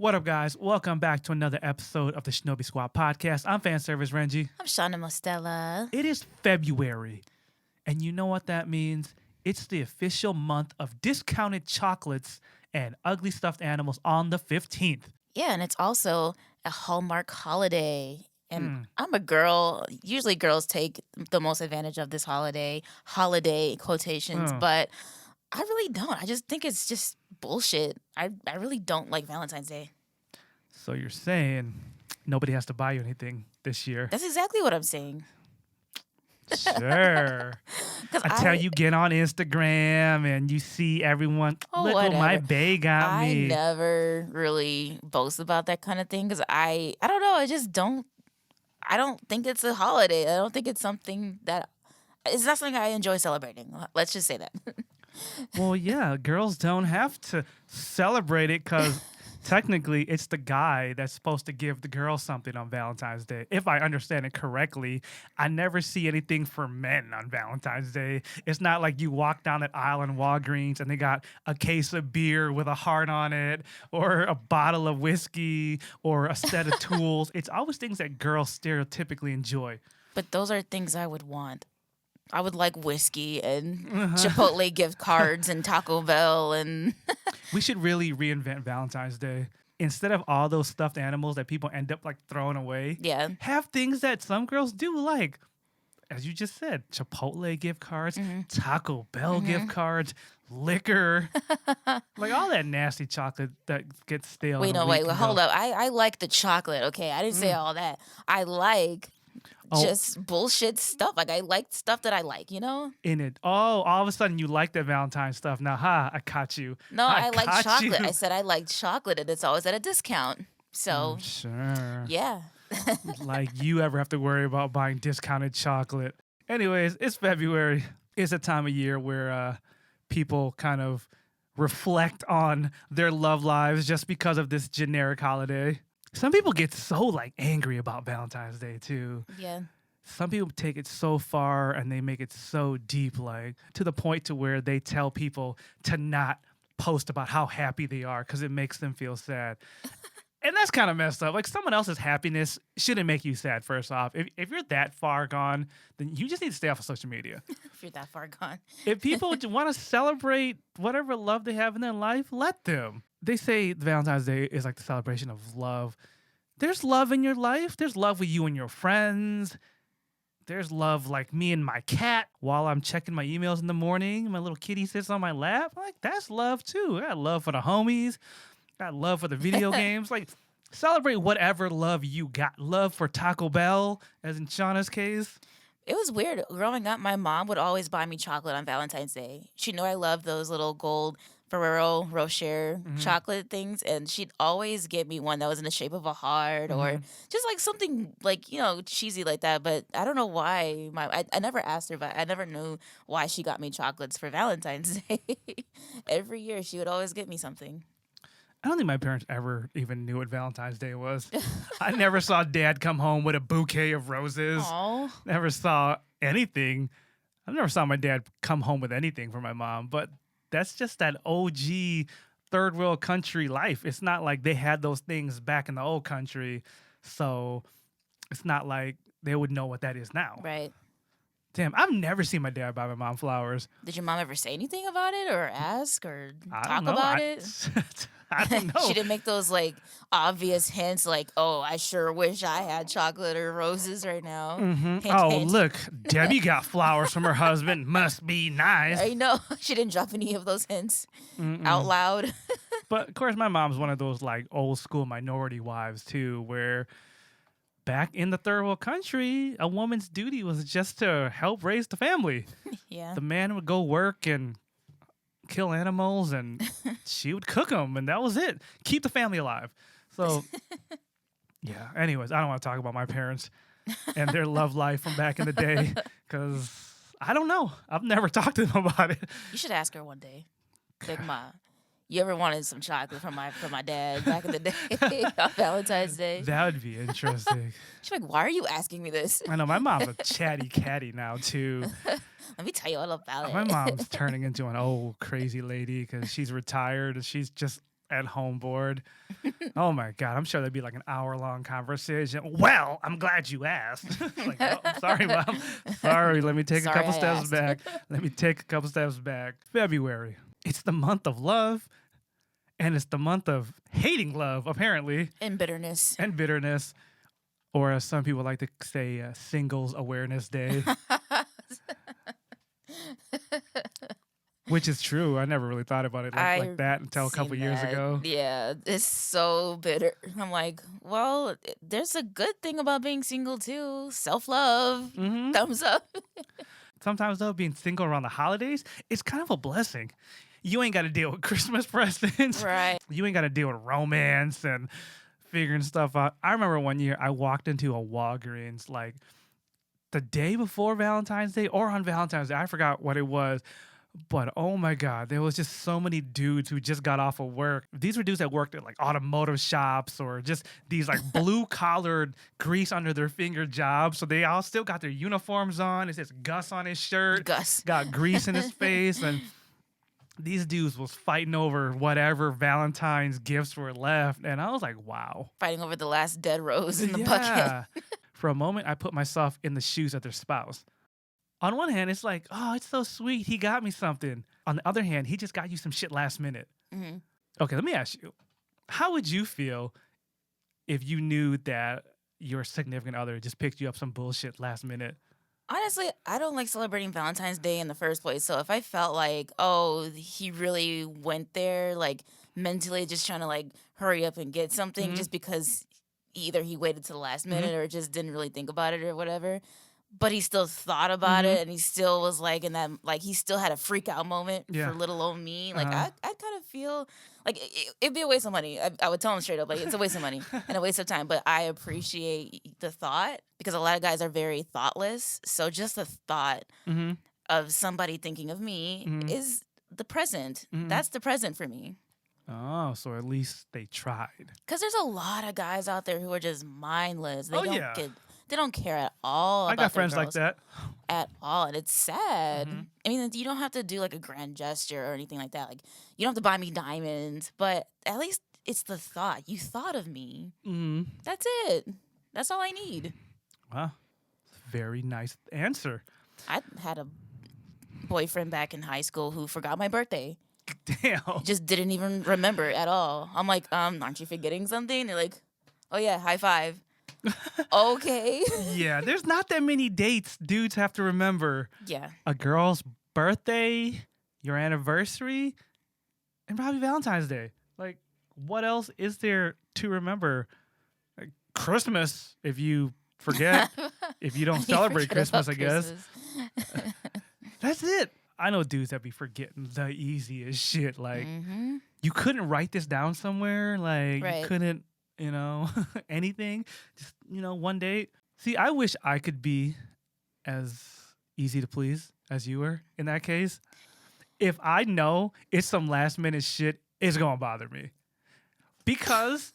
What up, guys? Welcome back to another episode of the Shinobi Squad Podcast. I'm fan service Renji. I'm Shauna Mostella. It is February, and you know what that means? It's the official month of discounted chocolates and ugly stuffed animals on the 15th. Yeah, and it's also a Hallmark holiday. And I'm a girl. Usually girls take the most advantage of this holiday quotations, but I really don't. I just think it's just bullshit. I really don't like Valentine's Day. So you're saying nobody has to buy you anything this year? That's exactly what I'm saying. Sure. Until you get on Instagram and you see everyone, look what my bae got me. I never really boast about that kind of thing because I don't know. I don't think it's a holiday. I don't think it's something it's not something I enjoy celebrating. Let's just say that. Well, yeah, girls don't have to celebrate it because technically it's the guy that's supposed to give the girl something on Valentine's Day. If I understand it correctly, I never see anything for men on Valentine's Day. It's not like you walk down that aisle in Walgreens and they got a case of beer with a heart on it or a bottle of whiskey or a set of tools. It's always things that girls stereotypically enjoy. But those are things I would want. I would like whiskey and Chipotle gift cards and Taco Bell and... We should really reinvent Valentine's Day. Instead of all those stuffed animals that people end up like throwing away, have things that some girls do like, as you just said, Chipotle gift cards, Taco Bell gift cards, liquor, like all that nasty chocolate that gets stale. Wait, hold up. I like the chocolate, okay? I didn't say all that. I like... just bullshit stuff. Like, I like stuff that I like, you know? All of a sudden you like that Valentine stuff. Now, I caught you. No, I like chocolate. I said I like chocolate, and it's always at a discount. So, sure. Yeah. Like you ever have to worry about buying discounted chocolate. Anyways, it's February. It's a time of year where people kind of reflect on their love lives just because of this generic holiday. Some people get so like angry about Valentine's Day too. Yeah. Some people take it so far and they make it so deep, like to the point to where they tell people to not post about how happy they are because it makes them feel sad. And that's kind of messed up. Like someone else's happiness shouldn't make you sad, first off. If you're that far gone, then you just need to stay off of social media. If you're that far gone. If people want to celebrate whatever love they have in their life, let them. They say Valentine's Day is like the celebration of love. There's love in your life. There's love with you and your friends. There's love like me and my cat while I'm checking my emails in the morning. My little kitty sits on my lap. Like, that's love too. I got love for the homies. Got love for the video games. Like, celebrate whatever love you got. Love for Taco Bell, as in Shauna's case. It was weird. Growing up, my mom would always buy me chocolate on Valentine's Day. She knew I loved those little gold Ferrero Rocher chocolate things, and she'd always get me one that was in the shape of a heart or just like something like, you know, cheesy like that. But I don't know why. I never asked her, but I never knew why she got me chocolates for Valentine's Day. Every year, she would always get me something. I don't think my parents ever even knew what Valentine's Day was. I never saw Dad come home with a bouquet of roses. Aww. Never saw anything. I never saw my dad come home with anything for my mom, but that's just that OG third world country life. It's not like they had those things back in the old country, so it's not like they would know what that is now. Right. Damn, I've never seen my dad buy my mom flowers. Did your mom ever say anything about it or ask or talk about it? I don't know. She didn't make those like obvious hints like, oh, I sure wish I had chocolate or roses right now. Hint, hint. Look, Debbie got flowers from her husband. Must be nice. I know. She didn't drop any of those hints out loud. But of course, my mom's one of those like old school minority wives too, where back in the third world country, a woman's duty was just to help raise the family. Yeah. The man would go work and kill animals and she would cook them, and that was it. Keep the family alive. So, yeah. Anyways, I don't want to talk about my parents and their love life from back in the day because I don't know. I've never talked to them about it. You should ask her one day. Like, Ma, you ever wanted some chocolate from my dad back in the day on Valentine's Day? That would be interesting. She's like, why are you asking me this? I know. My mom's a chatty catty now, too. Let me tell you all about it. My mom's turning into an old crazy lady because she's retired and she's just at home bored. Oh my God, I'm sure there'd be like an hour-long conversation. Well, I'm glad you asked. Like, oh, I'm sorry, Mom. Sorry, let me take a Sorry couple I steps asked. back. Let me take a couple steps back. February. It's the month of love, and it's the month of hating love, apparently, And bitterness. and bitterness. Or as some people like to say, Singles Awareness Day. Which is true. I never really thought about it like that until a couple Seen years that. ago. Yeah, it's so bitter. I'm like, well, there's a good thing about being single too. Self-love. Hmm. Thumbs up. Sometimes, though, being single around the holidays, it's kind of a blessing. You ain't got to deal with Christmas presents. Right. You ain't got to deal with romance and figuring stuff out. I remember one year I walked into a Walgreens like the day before Valentine's Day or on Valentine's Day. I forgot what it was. But oh my God, there was just so many dudes who just got off of work. These were dudes that worked at like automotive shops or just these like blue collared grease under their finger jobs. So they all still got their uniforms on. It says Gus on his shirt. Gus. Got grease in his face. And these dudes was fighting over whatever Valentine's gifts were left. And I was like, wow. Fighting over the last dead rose in the bucket. For a moment, I put myself in the shoes of their spouse. On one hand, it's like, oh, it's so sweet. He got me something. On the other hand, he just got you some shit last minute. Mm-hmm. Okay, let me ask you. How would you feel if you knew that your significant other just picked you up some bullshit last minute? Honestly, I don't like celebrating Valentine's Day in the first place. So if I felt like, oh, he really went there, like mentally just trying to like hurry up and get something just because either he waited to the last minute or just didn't really think about it or whatever, but he still thought about it and he still was like in that, like he still had a freak out moment for little old me. Like I kind of feel like it'd be a waste of money. I would tell him straight up, like it's a waste of money and a waste of time, but I appreciate the thought because a lot of guys are very thoughtless. So just the thought of somebody thinking of me is the present. That's the present for me. Oh, so at least they tried. Because there's a lot of guys out there who are just mindless. They don't care at all I about got their friends like girls that. at all, and it's sad. I mean, you don't have to do like a grand gesture or anything like that. Like, you don't have to buy me diamonds, but at least it's the thought. You thought of me. That's it. That's all I need. Wow. Very nice answer. I had a boyfriend back in high school who forgot my birthday. Damn. Just didn't even remember it at all. I'm like, aren't you forgetting something? They're like, oh yeah, high five. Okay. Yeah, there's not that many dates dudes have to remember. Yeah. A girl's birthday, your anniversary, and probably Valentine's Day. Like, what else is there to remember? Like, Christmas, if you forget, if you don't celebrate Christmas, I guess. That's it. I know dudes that be forgetting the easiest shit. Like, you couldn't write this down somewhere. Like, you couldn't, anything. Just, one date. See, I wish I could be as easy to please as you were in that case. If I know it's some last minute shit, it's going to bother me. Because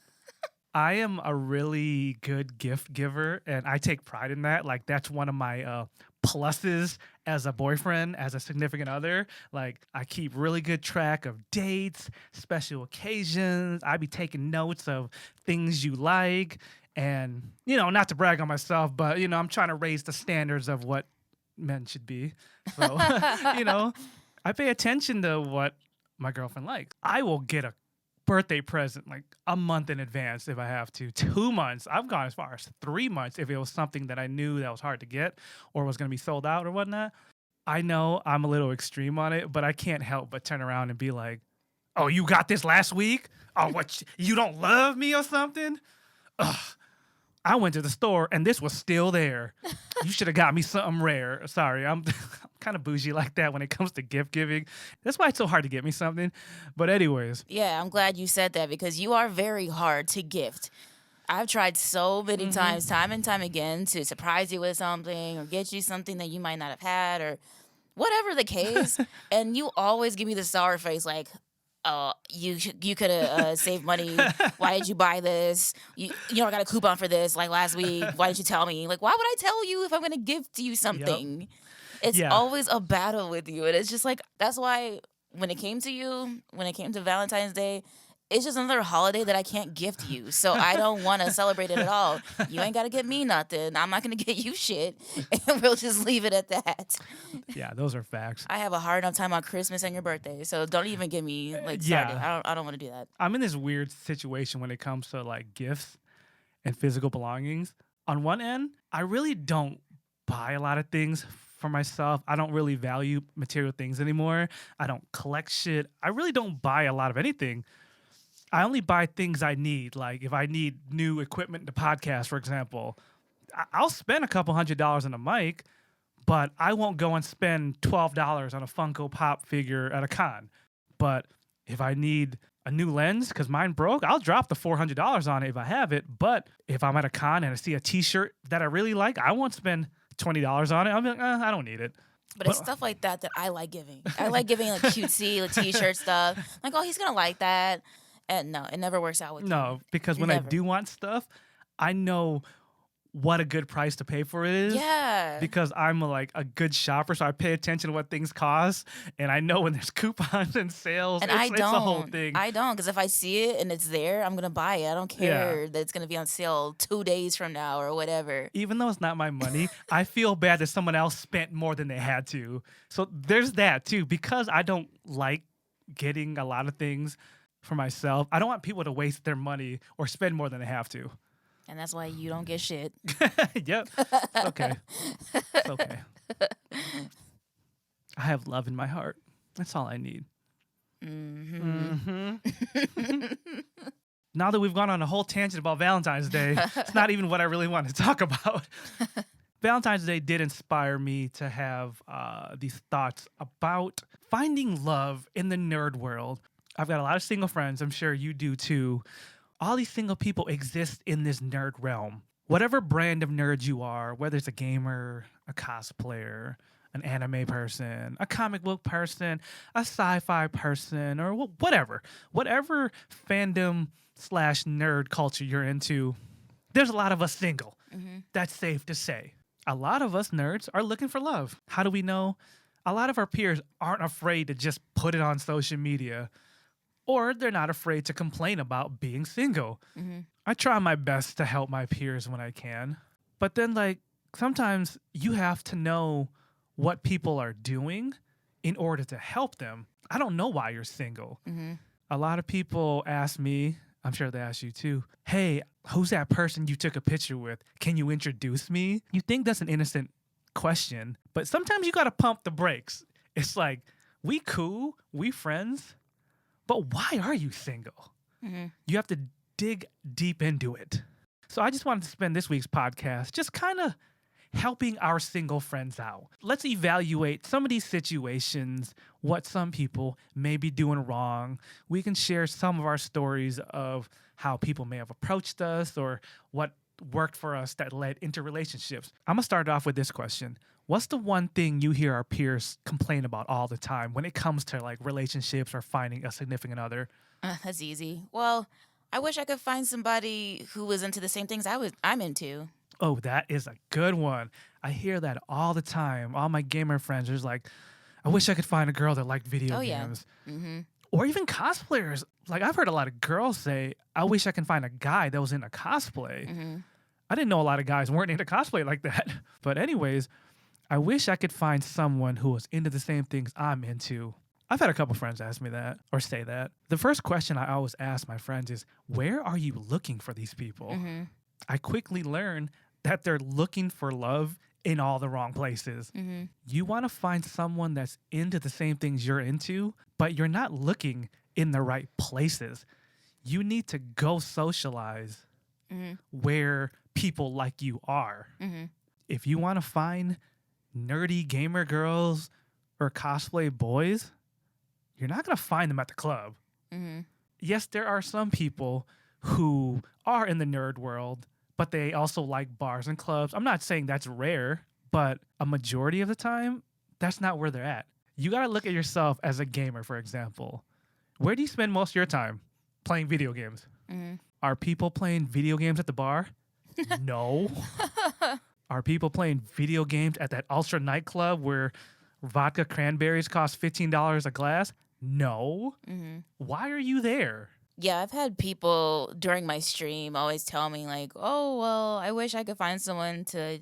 I am a really good gift giver, and I take pride in that. Like, that's one of my pluses as a boyfriend, as a significant other. Like, I keep really good track of dates, special occasions. I be taking notes of things you like. And, not to brag on myself, but, I'm trying to raise the standards of what men should be. So, I pay attention to what my girlfriend likes. I will get a birthday present like a month in advance if I have to. 2 months. I've gone as far as 3 months if it was something that I knew that was hard to get or was going to be sold out or whatnot. I know I'm a little extreme on it, but I can't help but turn around and be like, oh, you got this last week? Oh, what? You don't love me or something? Ugh. I went to the store and this was still there. You should have got me something rare. Sorry, I'm kind of bougie like that when it comes to gift giving. That's why it's so hard to get me something. But anyways. Yeah, I'm glad you said that because you are very hard to gift. I've tried so many times, time and time again, to surprise you with something or get you something that you might not have had or whatever the case. And you always give me the sour face like, oh, you could have saved money. Why did you buy this? I got a coupon for this like last week. Why didn't you tell me? Like, why would I tell you if I'm going to gift you something? Yep. It's always a battle with you. And it's just like, that's why when it came to Valentine's Day, it's just another holiday that I can't gift you. So I don't want to celebrate it at all. You ain't got to get me nothing. I'm not going to get you shit. And we'll just leave it at that. Yeah, those are facts. I have a hard enough time on Christmas and your birthday. So don't even get me started. I don't want to do that. I'm in this weird situation when it comes to like gifts and physical belongings. On one end, I really don't buy a lot of things for myself. I don't really value material things anymore. I don't collect shit. I really don't buy a lot of anything. I only buy things I need. Like if I need new equipment to podcast, for example, I'll spend a couple $100s on a mic, but I won't go and spend $12 on a Funko Pop figure at a con. But if I need a new lens because mine broke, I'll drop the $400 on it if I have it. But if I'm at a con and I see a t-shirt that I really like, I won't spend $20 on it. I'm like, I don't need it. But it's stuff like that I like giving. I like giving like cutesy like t-shirt stuff. Like, oh, he's going to like that. And no, it never works out with No, because when I do want stuff, I know what a good price to pay for it is. Yeah. Because I'm like a good shopper, so I pay attention to what things cost, and I know when there's coupons and sales. And it's a whole thing. I don't, because if I see it and it's there, I'm gonna buy it. I don't care that it's gonna be on sale 2 days from now or whatever. Even though it's not my money, I feel bad that someone else spent more than they had to. So there's that too. Because I don't like getting a lot of things for myself, I don't want people to waste their money or spend more than they have to. And that's why you don't get shit. Yep. It's okay. It's okay. I have love in my heart. That's all I need. Mm-hmm. Now that we've gone on a whole tangent about Valentine's Day, it's not even what I really want to talk about. Valentine's Day did inspire me to have these thoughts about finding love in the nerd world. I've got a lot of single friends. I'm sure you do too. All these single people exist in this nerd realm. Whatever brand of nerd you are, whether it's a gamer, a cosplayer, an anime person, a comic book person, a sci-fi person, or whatever fandom / nerd culture you're into, there's a lot of us single. Mm-hmm. That's safe to say. A lot of us nerds are looking for love. How do we know? A lot of our peers aren't afraid to just put it on social media. Or they're not afraid to complain about being single. Mm-hmm. I try my best to help my peers when I can. But then, like, sometimes you have to know what people are doing in order to help them. I don't know why you're single. Mm-hmm. A lot of people ask me, I'm sure they ask you too, hey, who's that person you took a picture with? Can you introduce me? You think that's an innocent question, but sometimes you got to pump the brakes. It's like, we cool, we friends. But why are you single? Mm-hmm. You have to dig deep into it. So I just wanted to spend this week's podcast just kind of helping our single friends out. Let's evaluate some of these situations, what some people may be doing wrong. We can share some of our stories of how people may have approached us or what worked for us that led into relationships. I'm going to start off with this question. What's the one thing you hear our peers complain about all the time when it comes to like relationships or finding a significant other? That's easy. Well, I wish I could find somebody who was into the same things I'm into. Oh, that is a good one. I hear that all the time. All my gamer friends are like, I wish I could find a girl that liked video games. Yeah. Mm-hmm. Or even cosplayers. Like I've heard a lot of girls say, I wish I could find a guy that was into cosplay. Mm-hmm. I didn't know a lot of guys weren't into cosplay like that. But anyways, I wish I could find someone who was into the same things I'm into. I've had a couple friends ask me that or say that. The first question I always ask my friends is, where are you looking for these people? Mm-hmm. I quickly learn that they're looking for love in all the wrong places. Mm-hmm. You want to find someone that's into the same things you're into, but you're not looking in the right places. You need to go socialize where people like you are. Mm-hmm. If you want to find nerdy gamer girls or cosplay boys, you're not going to find them at the club. Mm-hmm. Yes, there are some people who are in the nerd world, but they also like bars and clubs. I'm not saying that's rare, but a majority of the time, that's not where they're at. You got to look at yourself as a gamer, for example. Where do you spend most of your time? Playing video games. Mm-hmm. Are people playing video games at the bar? No. Are people playing video games at that Ultra nightclub where vodka cranberries cost $15 a glass? No. Mm-hmm. Why are you there? Yeah, I've had people during my stream always tell me like, "Oh, well, I wish I could find someone to,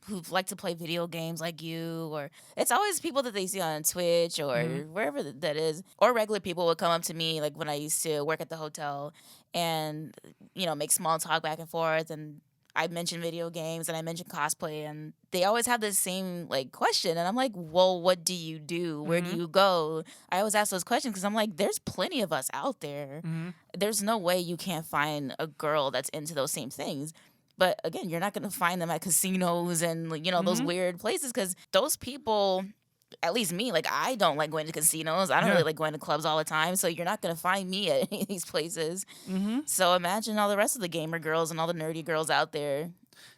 who like to play video games like you." Or it's always people that they see on Twitch or Hmm. wherever that is. Or regular people would come up to me like when I used to work at the hotel and make small talk back and forth, and I mentioned video games and I mentioned cosplay, and they always have the same like question, and I'm like, "Well, what do you do? Where do Hmm. you go?" I always ask those questions because I'm like, there's plenty of us out there. Hmm. There's no way you can't find a girl that's into those same things. But again, you're not going to find them at casinos and like, those Hmm. weird places because those people, at least me, like I don't like going to casinos. I don't Yeah. really like going to clubs all the time. So you're not going to find me at any of these places. Hmm. So imagine all the rest of the gamer girls and all the nerdy girls out there.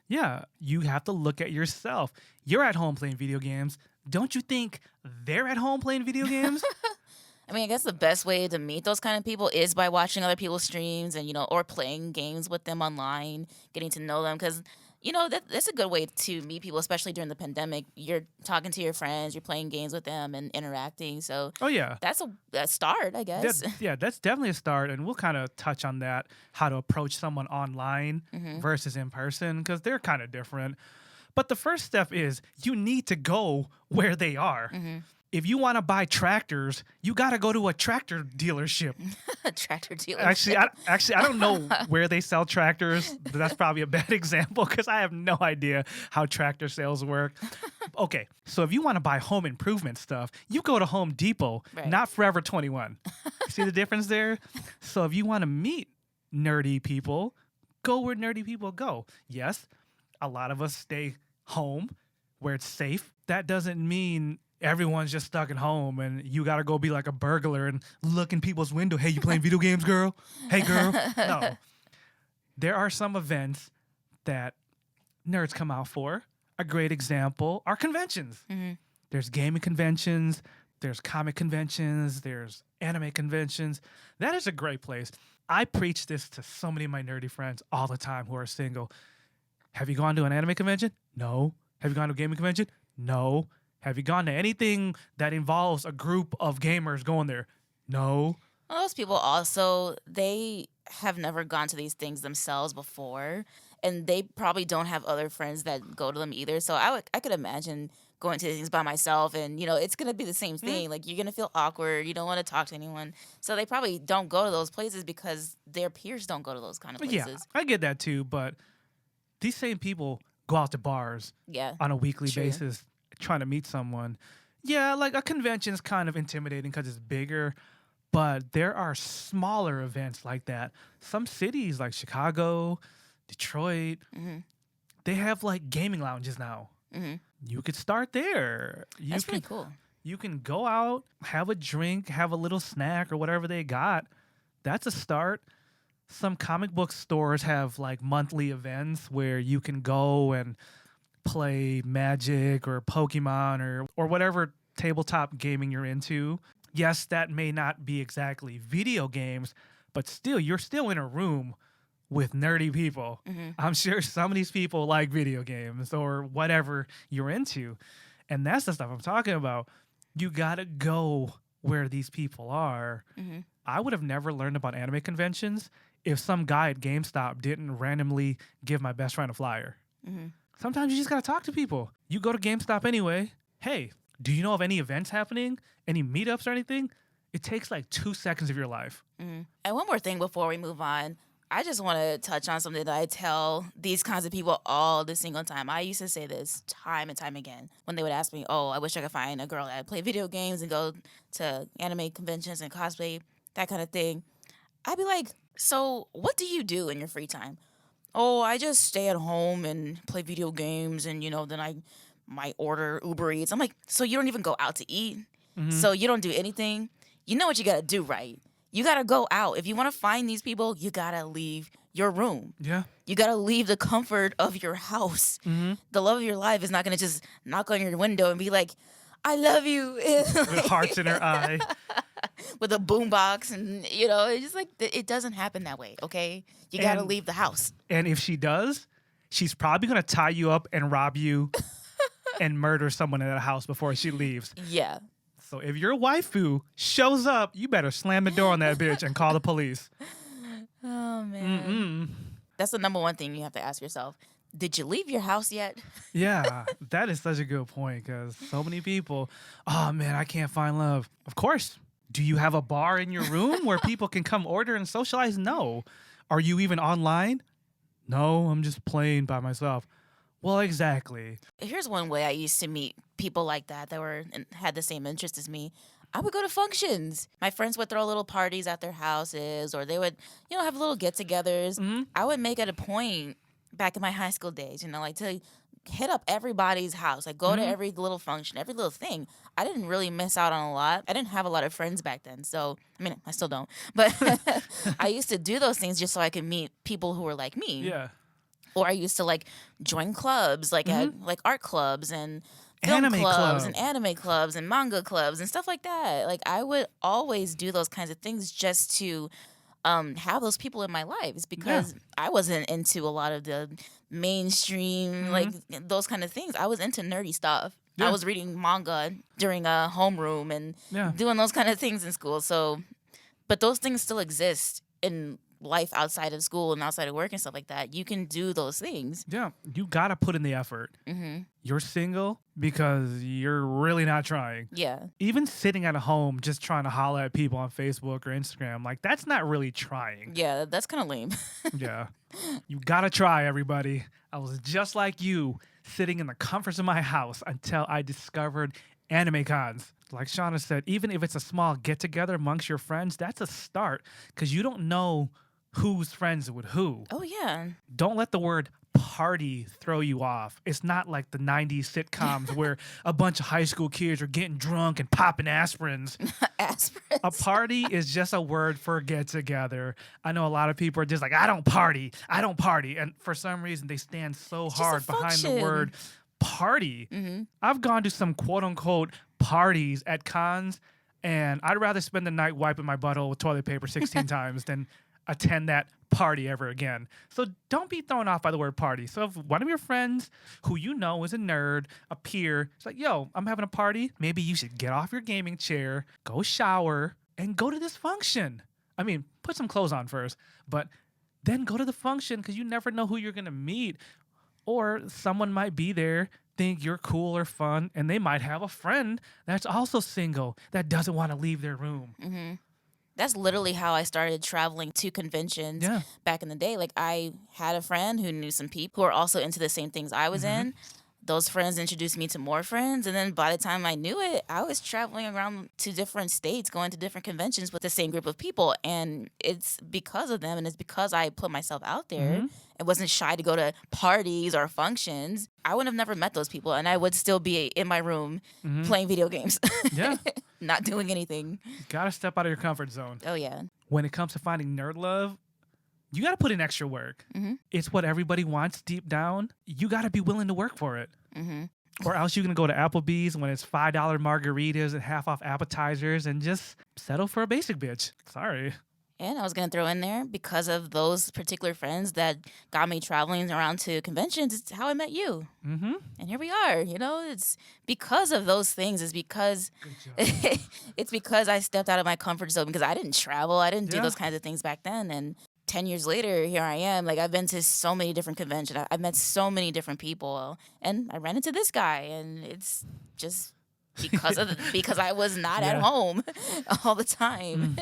Yeah. You have to look at yourself. You're at home playing video games. Don't you think they're at home playing video games? I mean, I guess the best way to meet those kind of people is by watching other people's streams and, or playing games with them online, getting to know them. Because, that's a good way to meet people, especially during the pandemic. You're talking to your friends, you're playing games with them and interacting. So Oh, yeah. that's a start, I guess. Yeah, that's definitely a start. And we'll kind of touch on that, how to approach someone online Hmm. versus in person, because they're kind of different. But the first step is you need to go where they are. Hmm. If you want to buy tractors, you got to go to a tractor dealership. Tractor dealership. Actually, I don't know where they sell tractors. That's probably a bad example because I have no idea how tractor sales work. Okay, so if you want to buy home improvement stuff, you go to Home Depot, Right. not Forever 21. See the difference there? So if you want to meet nerdy people, go where nerdy people go. Yes, a lot of us stay home where it's safe. That doesn't mean everyone's just stuck at home and you got to go be like a burglar and look in people's window. Hey, you playing video games, girl? Hey, girl. No. There are some events that nerds come out for. A great example are conventions. Hmm. There's gaming conventions, there's comic conventions, there's anime conventions. That is a great place. I preach this to so many of my nerdy friends all the time who are single. Have you gone to an anime convention? No. Have you gone to a gaming convention? No. Have you gone to anything that involves a group of gamers going there? No. Well, those people also, they have never gone to these things themselves before, and they probably don't have other friends that go to them either. So I could imagine going to things by myself, and it's gonna be the same thing. Like you're gonna feel awkward. You don't want to talk to anyone. So they probably don't go to those places because their peers don't go to those kind of Yeah, places. I get that too, but these same people go out to bars Yeah. on a weekly True. basis trying to meet someone. Yeah, like a convention is kind of intimidating because it's bigger, but there are smaller events like that. Some cities like Chicago, Detroit, Hmm. they have like gaming lounges now. Hmm. You could start there. That's pretty cool. You can go out, have a drink, have a little snack or whatever they got. That's a start. Some comic book stores have like monthly events where you can go and play Magic or Pokemon or whatever tabletop gaming you're into. Yes, that may not be exactly video games, but still, you're still in a room with nerdy people. Hmm. I'm sure some of these people like video games or whatever you're into. And that's the stuff I'm talking about. You gotta go where these people are. Hmm. I would have never learned about anime conventions if some guy at GameStop didn't randomly give my best friend a flyer. Hmm. Sometimes you just gotta talk to people. You go to GameStop anyway. Hey, do you know of any events happening? Any meetups or anything? It takes like 2 seconds of your life. Hmm. And one more thing before we move on. I just want to touch on something that I tell these kinds of people all the single time. I used to say this time and time again when they would ask me, "Oh, I wish I could find a girl that play video games and go to anime conventions and cosplay, that kind of thing." I'd be like, "So, what do you do in your free time?" "Oh, I just stay at home and play video games, and then I might order Uber Eats." I'm like, "So you don't even go out to eat? So you don't do anything? You know what you got to do, right? You got to go out. If you want to find these people, you got to leave your room. Yeah. You got to leave the comfort of your house. The love of your life is not going to just knock on your window and be like, 'I love you.'" With hearts in her eye. With a boombox. And, it's just like, it doesn't happen that way, okay? You got to And- leave the house. And if she does, she's probably gonna tie you up and rob you and murder someone in that house before she leaves. Yeah. So if your waifu shows up, you better slam the door on that bitch and call the police. Oh, man. That's the number one thing you have to ask yourself. Did you leave your house yet? Yeah, that is such a good point because so many people, oh man, I can't find love. Of course. Do you have a bar in your room where people can come order and socialize? No. Are you even online? No, I'm just playing by myself. Well, exactly. Here's one way I used to meet people like that were and had the same interest as me. I would go to functions. My friends would throw little parties at their houses, or they would, have little get-togethers. I would make it a point back in my high school days, like to hit up everybody's house, like go to every little function, every little thing. I didn't really miss out on a lot. I didn't have a lot of friends back then, so I mean, I still don't. But I used to do those things just so I could meet people who were like me. Yeah. Or I used to like join clubs, like at like art clubs and film Anime clubs club. and anime clubs and manga clubs and stuff like that. Like I would always do those kinds of things just to have those people in my lives because I wasn't into a lot of the mainstream like those kind of things. I was into nerdy stuff. I was reading manga during a homeroom and doing those kind of things in school. So, but those things still exist in life outside of school and outside of work and stuff like that. You can do those things. Yeah, you gotta put in the effort. You're single because you're really not trying. Yeah. Even sitting at home just trying to holler at people on Facebook or Instagram, like that's not really trying. Yeah, that's kind of lame. Yeah. You gotta try, everybody. I was just like you, sitting in the comforts of my house until I discovered anime cons. Like Shauna said, even if it's a small get-together amongst your friends, that's a start because you don't know who's friends with who. Oh, yeah. Don't let the word party throw you off. It's not like the 90s sitcoms where a bunch of high school kids are getting drunk and popping aspirins. Aspirins. A party is just a word for get together. I know a lot of people are just like, I don't party. And for some reason, they stand so hard behind the word party. I've gone to some quote unquote parties at cons, and I'd rather spend the night wiping my butthole with toilet paper 16 times than attend that party ever again. So don't be thrown off by the word party. So if one of your friends who you know is a nerd, a peer, it's like, yo, I'm having a party, maybe you should get off your gaming chair, go shower, and go to this function. I mean, put some clothes on first, but then go to the function because you never know who you're going to meet. Or someone might be there, think you're cool or fun, and they might have a friend that's also single that doesn't want to leave their room. That's literally how I started traveling to conventions back in the day. Like, I had a friend who knew some people who were also into the same things I was in. Those friends introduced me to more friends. And then by the time I knew it, I was traveling around to different states, going to different conventions with the same group of people. And it's because of them. And it's because I put myself out there and wasn't shy to go to parties or functions. I would have never met those people. And I would still be in my room playing video games. Yeah. Not doing anything. You gotta step out of your comfort zone. Oh, yeah. When it comes to finding nerd love, you gotta put in extra work. It's what everybody wants deep down. You gotta be willing to work for it. Or else you're gonna go to Applebee's when it's $5 margaritas and half off appetizers and just settle for a basic bitch. Sorry. And I was going to throw in there, because of those particular friends that got me traveling around to conventions, it's how I met you. And here we are. It's because of those things. It's because it's because I stepped out of my comfort zone, because I didn't travel. I didn't do those kinds of things back then. And 10 years later, here I am. Like, I've been to so many different conventions. I've met so many different people. And I ran into this guy. And it's just because I was not at home all the time.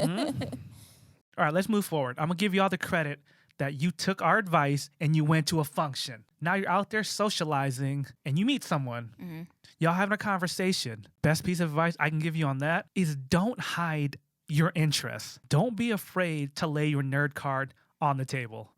All right, let's move forward. I'm going to give you all the credit that you took our advice and you went to a function. Now you're out there socializing and you meet someone. Y'all having a conversation. Best piece of advice I can give you on that is don't hide your interests. Don't be afraid to lay your nerd card on the table.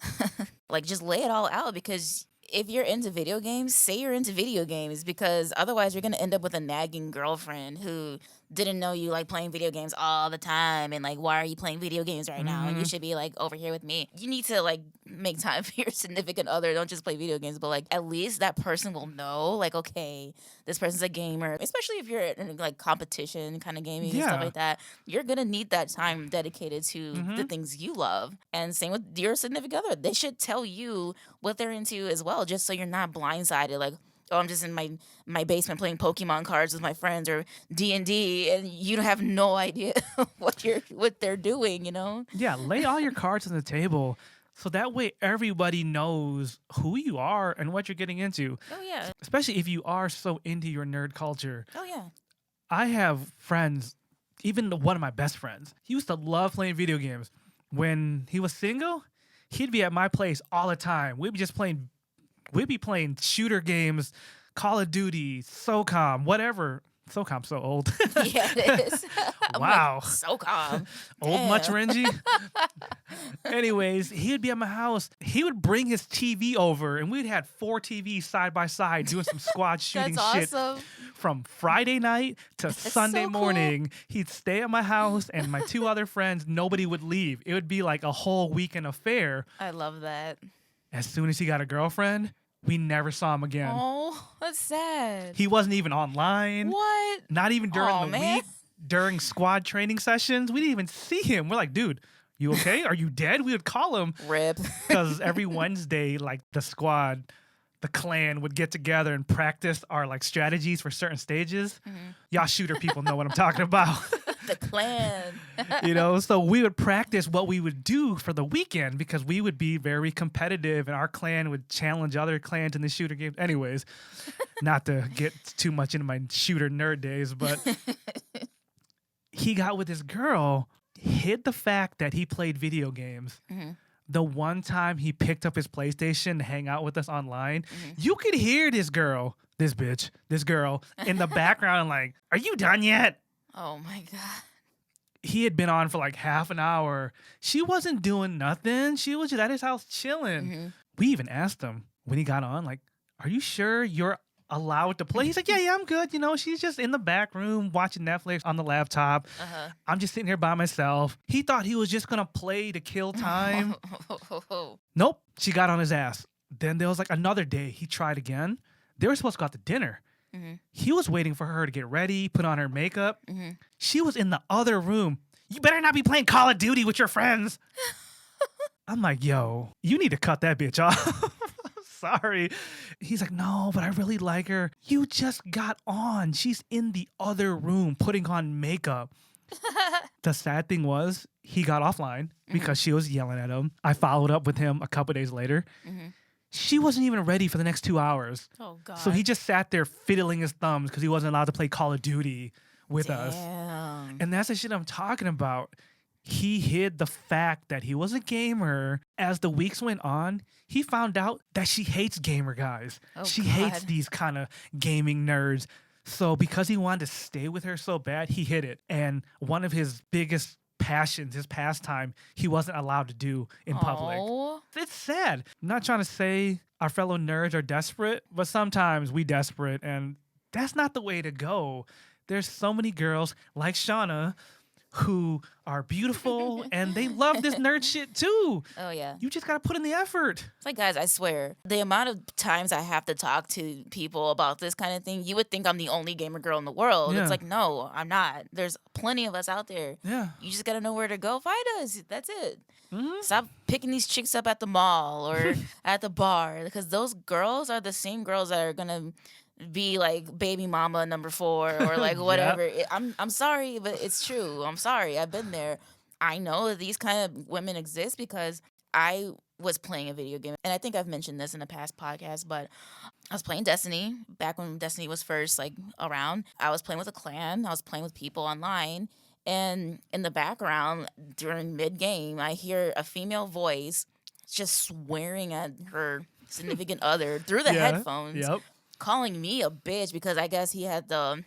Like, just lay it all out, because if you're into video games, say you're into video games, because otherwise you're going to end up with a nagging girlfriend who didn't know you like playing video games all the time, and like, why are you playing video games right now? And you should be like over here with me. You need to like make time for your significant other. Don't just play video games, but like at least that person will know, like, okay, this person's a gamer. Especially if you're in like competition kind of gaming and stuff like that, you're gonna need that time dedicated to the things you love. And same with your significant other. They should tell you what they're into as well, just so you're not blindsided. Like, oh, I'm just in my basement playing Pokemon cards with my friends, or D&D, and you have no idea what they're doing, Yeah, lay all your cards on the table. So that way everybody knows who you are and what you're getting into. Oh, yeah. Especially if you are so into your nerd culture. Oh, yeah. I have friends, even one of my best friends, he used to love playing video games. When he was single, he'd be at my place all the time. We'd be playing shooter games, Call of Duty, SOCOM, whatever. SOCOM's so old. Yeah, it is. I'm Wow. like, so calm. Old much, Damn. Renji? Anyways, he would be at my house. He would bring his TV over, and we'd had 4 TVs side by side doing some squad shooting That's shit. awesome. From Friday night to Sunday so cool. morning. He'd stay at my house, and my 2 other friends, nobody would leave. It would be like a whole weekend affair. I love that. As soon as he got a girlfriend, we never saw him again. Oh, that's sad. He wasn't even online. What? Not even during Aw, the man. week. During squad training sessions, we didn't even see him. We're like, dude, you okay? Are you dead? We would call him Rip. because every Wednesday, like the squad, the clan would get together and practice our like strategies for certain stages. Y'all shooter people know what I'm talking about. The clan. So we would practice what we would do for the weekend because we would be very competitive and our clan would challenge other clans in the shooter game. Anyways, not to get too much into my shooter nerd days, but he got with this girl, hid the fact that he played video games. The one time he picked up his PlayStation to hang out with us online, you could hear this girl in the background like, are you done yet? Oh, my God. He had been on for like half an hour. She wasn't doing nothing. She was just at his house chilling. We even asked him when he got on, like, are you sure you're allowed to play? He's like, yeah, I'm good. She's just in the back room watching Netflix on the laptop. I'm just sitting here by myself. He thought he was just going to play to kill time. Nope. She got on his ass. Then there was like another day he tried again. They were supposed to go out to dinner. He was waiting for her to get ready, put on her makeup. She was in the other room. You better not be playing Call of Duty with your friends. I'm like, yo, you need to cut that bitch off. Sorry. He's like, no, but I really like her. You just got on. She's in the other room putting on makeup. The sad thing was he got offline because she was yelling at him. I followed up with him a couple days later. She wasn't even ready for the next 2 hours. Oh, God. So he just sat there fiddling his thumbs because he wasn't allowed to play Call of Duty with us. And that's the shit I'm talking about. He hid the fact that he was a gamer. As the weeks went on, he found out that she hates gamer guys. Oh, she God. hates these kind of gaming nerds. So because he wanted to stay with her so bad, he hid it. And one of his biggest passions, his pastime, he wasn't allowed to do in public. It's sad. I'm not trying to say our fellow nerds are desperate, but sometimes we desperate, and that's not the way to go. There's so many girls like Shauna who are beautiful and they love this nerd shit too. Oh, yeah. You just gotta put in the effort. It's like, guys, I swear, the amount of times I have to talk to people about this kind of thing, you would think I'm the only gamer girl in the world. Yeah. It's like, no, I'm not. There's plenty of us out there. Yeah. You just got to know where to go. Find us. That's it. Stop picking these chicks up at the mall or at the bar, because those girls are the same girls that are going to be like baby mama number 4 or like whatever. I'm sorry, but it's true. I'm sorry. I've been there. I know that these kind of women exist because I was playing a video game. And I think I've mentioned this in a past podcast, but I was playing Destiny back when Destiny was first like around. I was playing with a clan. I was playing with people online. And in the background during mid-game, I hear a female voice just swearing at her significant other through the headphones. Yep. Calling me a bitch because I guess he had the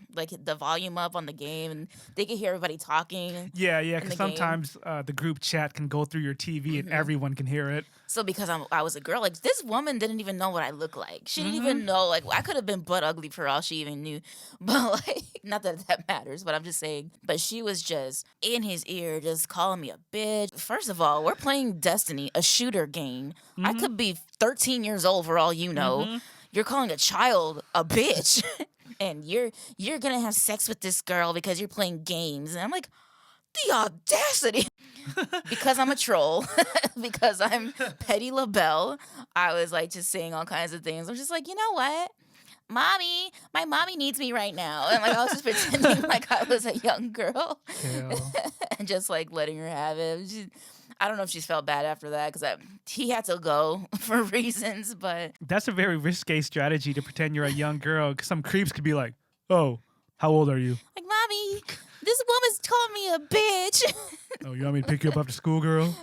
volume up on the game and they could hear everybody talking. Yeah, because sometimes the group chat can go through your TV and everyone can hear it. So because I was a girl, like this woman didn't even know what I look like. She didn't even know, like I could have been butt ugly for all she even knew. But like, not that that matters, but I'm just saying. But she was just in his ear, just calling me a bitch. First of all, we're playing Destiny, a shooter game. I could be 13 years old for all you know. You're calling a child a bitch, and you're gonna have sex with this girl because you're playing games. And I'm like, the audacity! Because I'm a troll, because I'm Petty LaBelle, I was like just saying all kinds of things. I'm just like, you know what? Mommy, my mommy needs me right now. And like I was just pretending like I was a young girl and just like letting her have it. I don't know if she's felt bad after that because he had to go for reasons, but That's a very risque strategy to pretend you're a young girl. 'Cause some creeps could be like, "Oh, how old are you?" like, mommy, this woman's calling me a bitch. "Oh, you want me to pick you up after school, girl?"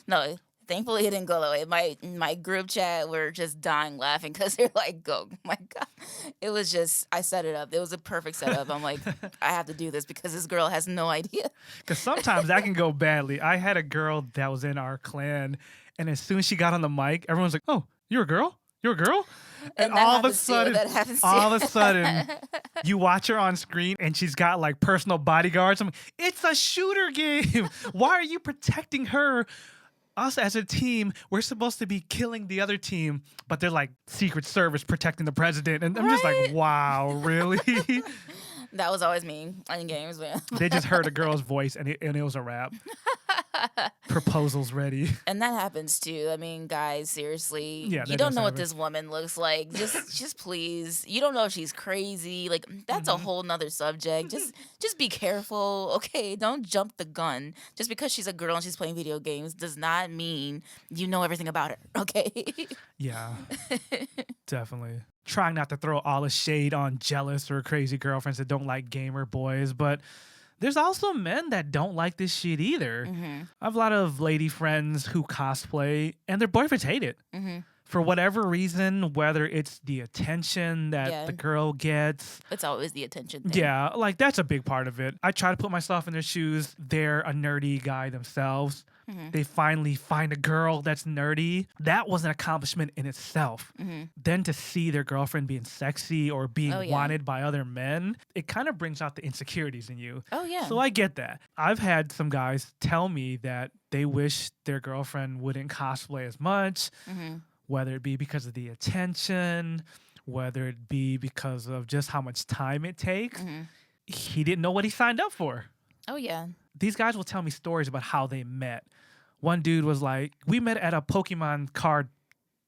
No, thankfully it didn't go that way. My group chat were just dying laughing because they're like, "Go, my God!" It was just I set it up. It was a perfect setup. I'm like, I have to do this because this girl has no idea. Because sometimes that can go badly. I had a girl that was in our clan, and as soon as she got on the mic, everyone's like, "Oh, you're a girl? You're a girl?" And all of a sudden, you watch her on screen, and she's got like personal bodyguards. I'm like, it's a shooter game. Why are you protecting her? Us as a team, we're supposed to be killing the other team, but they're like Secret Service protecting the president. And I'm just like, wow, really? That was always me in games, man. They just heard a girl's voice and it was a wrap. Proposals ready. And that happens too. I mean, guys, seriously. Yeah, you don't know what this woman looks like. Just please. You don't know if she's crazy. Like, that's a whole nother subject. Just be careful. Okay, don't jump the gun. Just because she's a girl and she's playing video games does not mean you know everything about her. Okay? Yeah. Definitely. Trying not to throw all the shade on jealous or crazy girlfriends that don't like gamer boys, but there's also men that don't like this shit either. I have a lot of lady friends who cosplay and their boyfriends hate it. For whatever reason, whether it's the attention that the girl gets. It's always the attention thing. Yeah, like that's a big part of it. I try to put myself in their shoes. They're a nerdy guy themselves. They finally find a girl that's nerdy. That was an accomplishment in itself. Then to see their girlfriend being sexy or being wanted by other men, it kind of brings out the insecurities in you. Oh, yeah. So I get that. I've had some guys tell me that they wish their girlfriend wouldn't cosplay as much, whether it be because of the attention, whether it be because of just how much time it takes. He didn't know what he signed up for. Oh, yeah. These guys will tell me stories about how they met. One dude was like, we met at a Pokemon card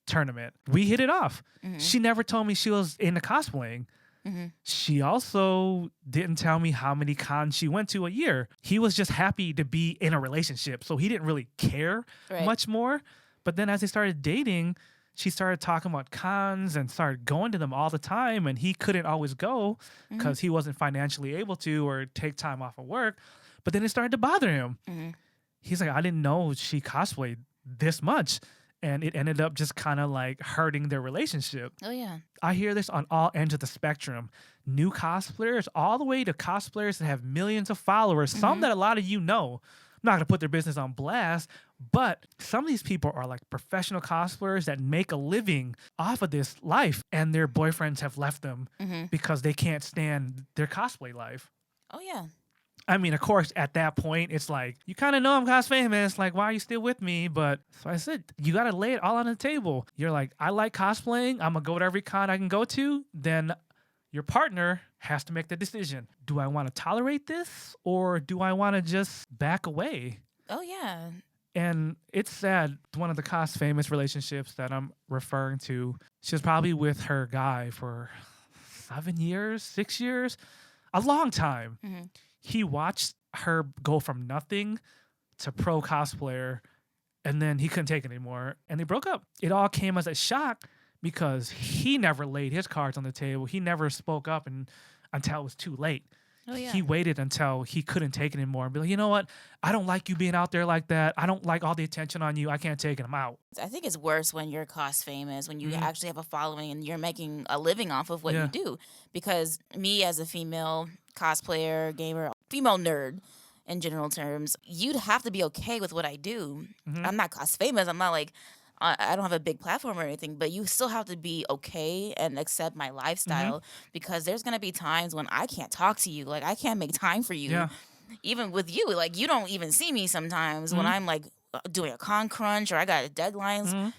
tournament. We hit it off. She never told me she was into cosplaying. She also didn't tell me how many cons she went to a year. He was just happy to be in a relationship, so he didn't really care much more. But then as they started dating, she started talking about cons and started going to them all the time, and he couldn't always go because he wasn't financially able to or take time off of work. But then it started to bother him. He's like, I didn't know she cosplayed this much. And it ended up just kind of like hurting their relationship. Oh, yeah. I hear this on all ends of the spectrum. New cosplayers, all the way to cosplayers that have millions of followers, some that a lot of you know. I'm not going to put their business on blast, but some of these people are like professional cosplayers that make a living off of this life, and their boyfriends have left them because they can't stand their cosplay life. Oh, yeah. I mean, of course, at that point, it's like, you kind of know I'm cos famous. Like, why are you still with me? But so I said, you got to lay it all on the table. You're like, I like cosplaying. I'm going to go to every con I can go to. Then your partner has to make the decision. Do I want to tolerate this, or do I want to just back away? Oh, yeah. And it's sad. One of the cos famous relationships that I'm referring to, she was probably with her guy for 7 years, 6 years, a long time. He watched her go from nothing to pro cosplayer, and then he couldn't take it anymore, and they broke up. It all came as a shock because he never laid his cards on the table. He never spoke up until it was too late. Oh, yeah. He waited until he couldn't take it anymore and be like, you know what? I don't like you being out there like that. I don't like all the attention on you. I can't take it. I'm out. I think it's worse when you're cos famous, when you actually have a following and you're making a living off of what you do. Because me as a female cosplayer, gamer, female nerd in general terms, you'd have to be okay with what I do. I'm not cos famous. I'm not like, I don't have a big platform or anything, but you still have to be okay and accept my lifestyle because there's going to be times when I can't talk to you. Like, I can't make time for you. Yeah. Even with you, like, you don't even see me sometimes when I'm like doing a con crunch or I got deadlines.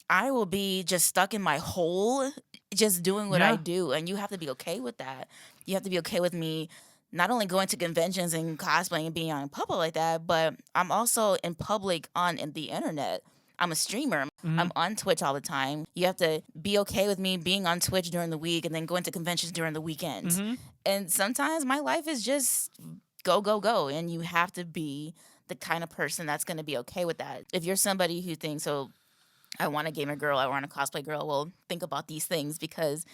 I will be just stuck in my hole, just doing what I do. And you have to be okay with that. You have to be okay with me not only going to conventions and cosplaying and being on public like that, but I'm also in public on the internet. I'm a streamer. I'm on Twitch all the time. You have to be okay with me being on Twitch during the week and then going to conventions during the weekends. And sometimes my life is just go, go, go. And you have to be the kind of person that's going to be okay with that. If you're somebody who thinks, oh, I want a gamer girl, I want a cosplay girl, well, think about these things because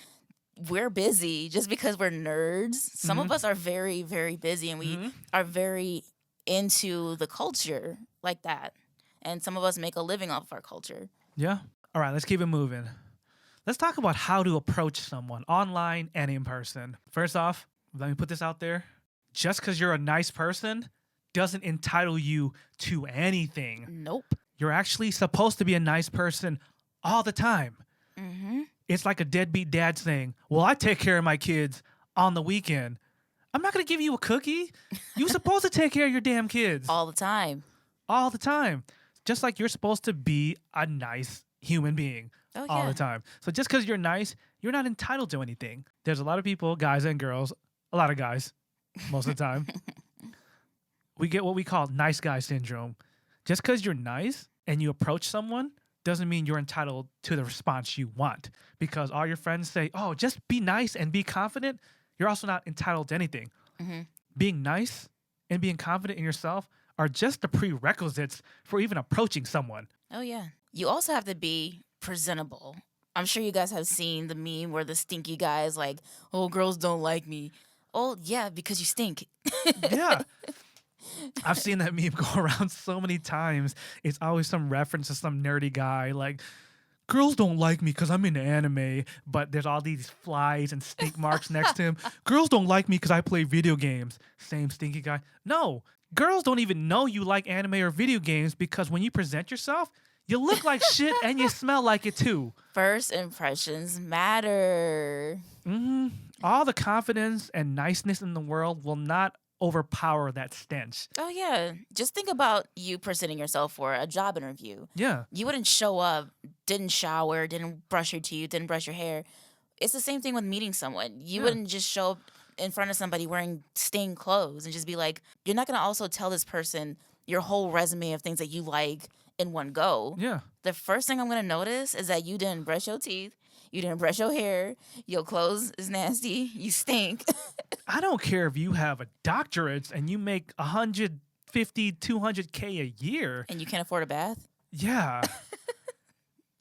we're busy. Just because we're nerds, some of us are very, very busy, and we are very into the culture like that. And some of us make a living off of our culture. Yeah. All right, let's keep it moving. Let's talk about how to approach someone online and in person. First off, let me put this out there. Just because you're a nice person doesn't entitle you to anything. Nope. You're actually supposed to be a nice person all the time. It's like a deadbeat dad saying, well, I take care of my kids on the weekend. I'm not going to give you a cookie. You're supposed to take care of your damn kids. All the time. All the time. Just like you're supposed to be a nice human being all the time. So just because you're nice, you're not entitled to anything. There's a lot of people, guys and girls, a lot of guys, most of the time. We get what we call nice guy syndrome. Just because you're nice and you approach someone doesn't mean you're entitled to the response you want. Because all your friends say, oh, just be nice and be confident. You're also not entitled to anything. Being nice and being confident in yourself are just the prerequisites for even approaching someone. Oh, yeah. You also have to be presentable. I'm sure you guys have seen the meme where the stinky guy is like, oh, girls don't like me. Oh, yeah, because you stink. Yeah. I've seen that meme go around so many times. It's always some reference to some nerdy guy like, girls don't like me because I'm into anime, but there's all these flies and stink marks next to him. Girls don't like me because I play video games. Same stinky guy. No, girls don't even know you like anime or video games because when you present yourself, you look like shit and you smell like it too. First impressions matter. All the confidence and niceness in the world will not overpower that stench. Oh, yeah. Just think about you presenting yourself for a job interview. Yeah. You wouldn't show up, didn't shower, didn't brush your teeth, didn't brush your hair. It's the same thing with meeting someone. You wouldn't just show up in front of somebody wearing stained clothes and just be like, you're not going to also tell this person your whole resume of things that you like in one go. Yeah. The first thing I'm going to notice is that you didn't brush your teeth. You didn't brush your hair. Your clothes is nasty. You stink. I don't care if you have a doctorate and you make 150, 200K a year. And you can't afford a bath? Yeah.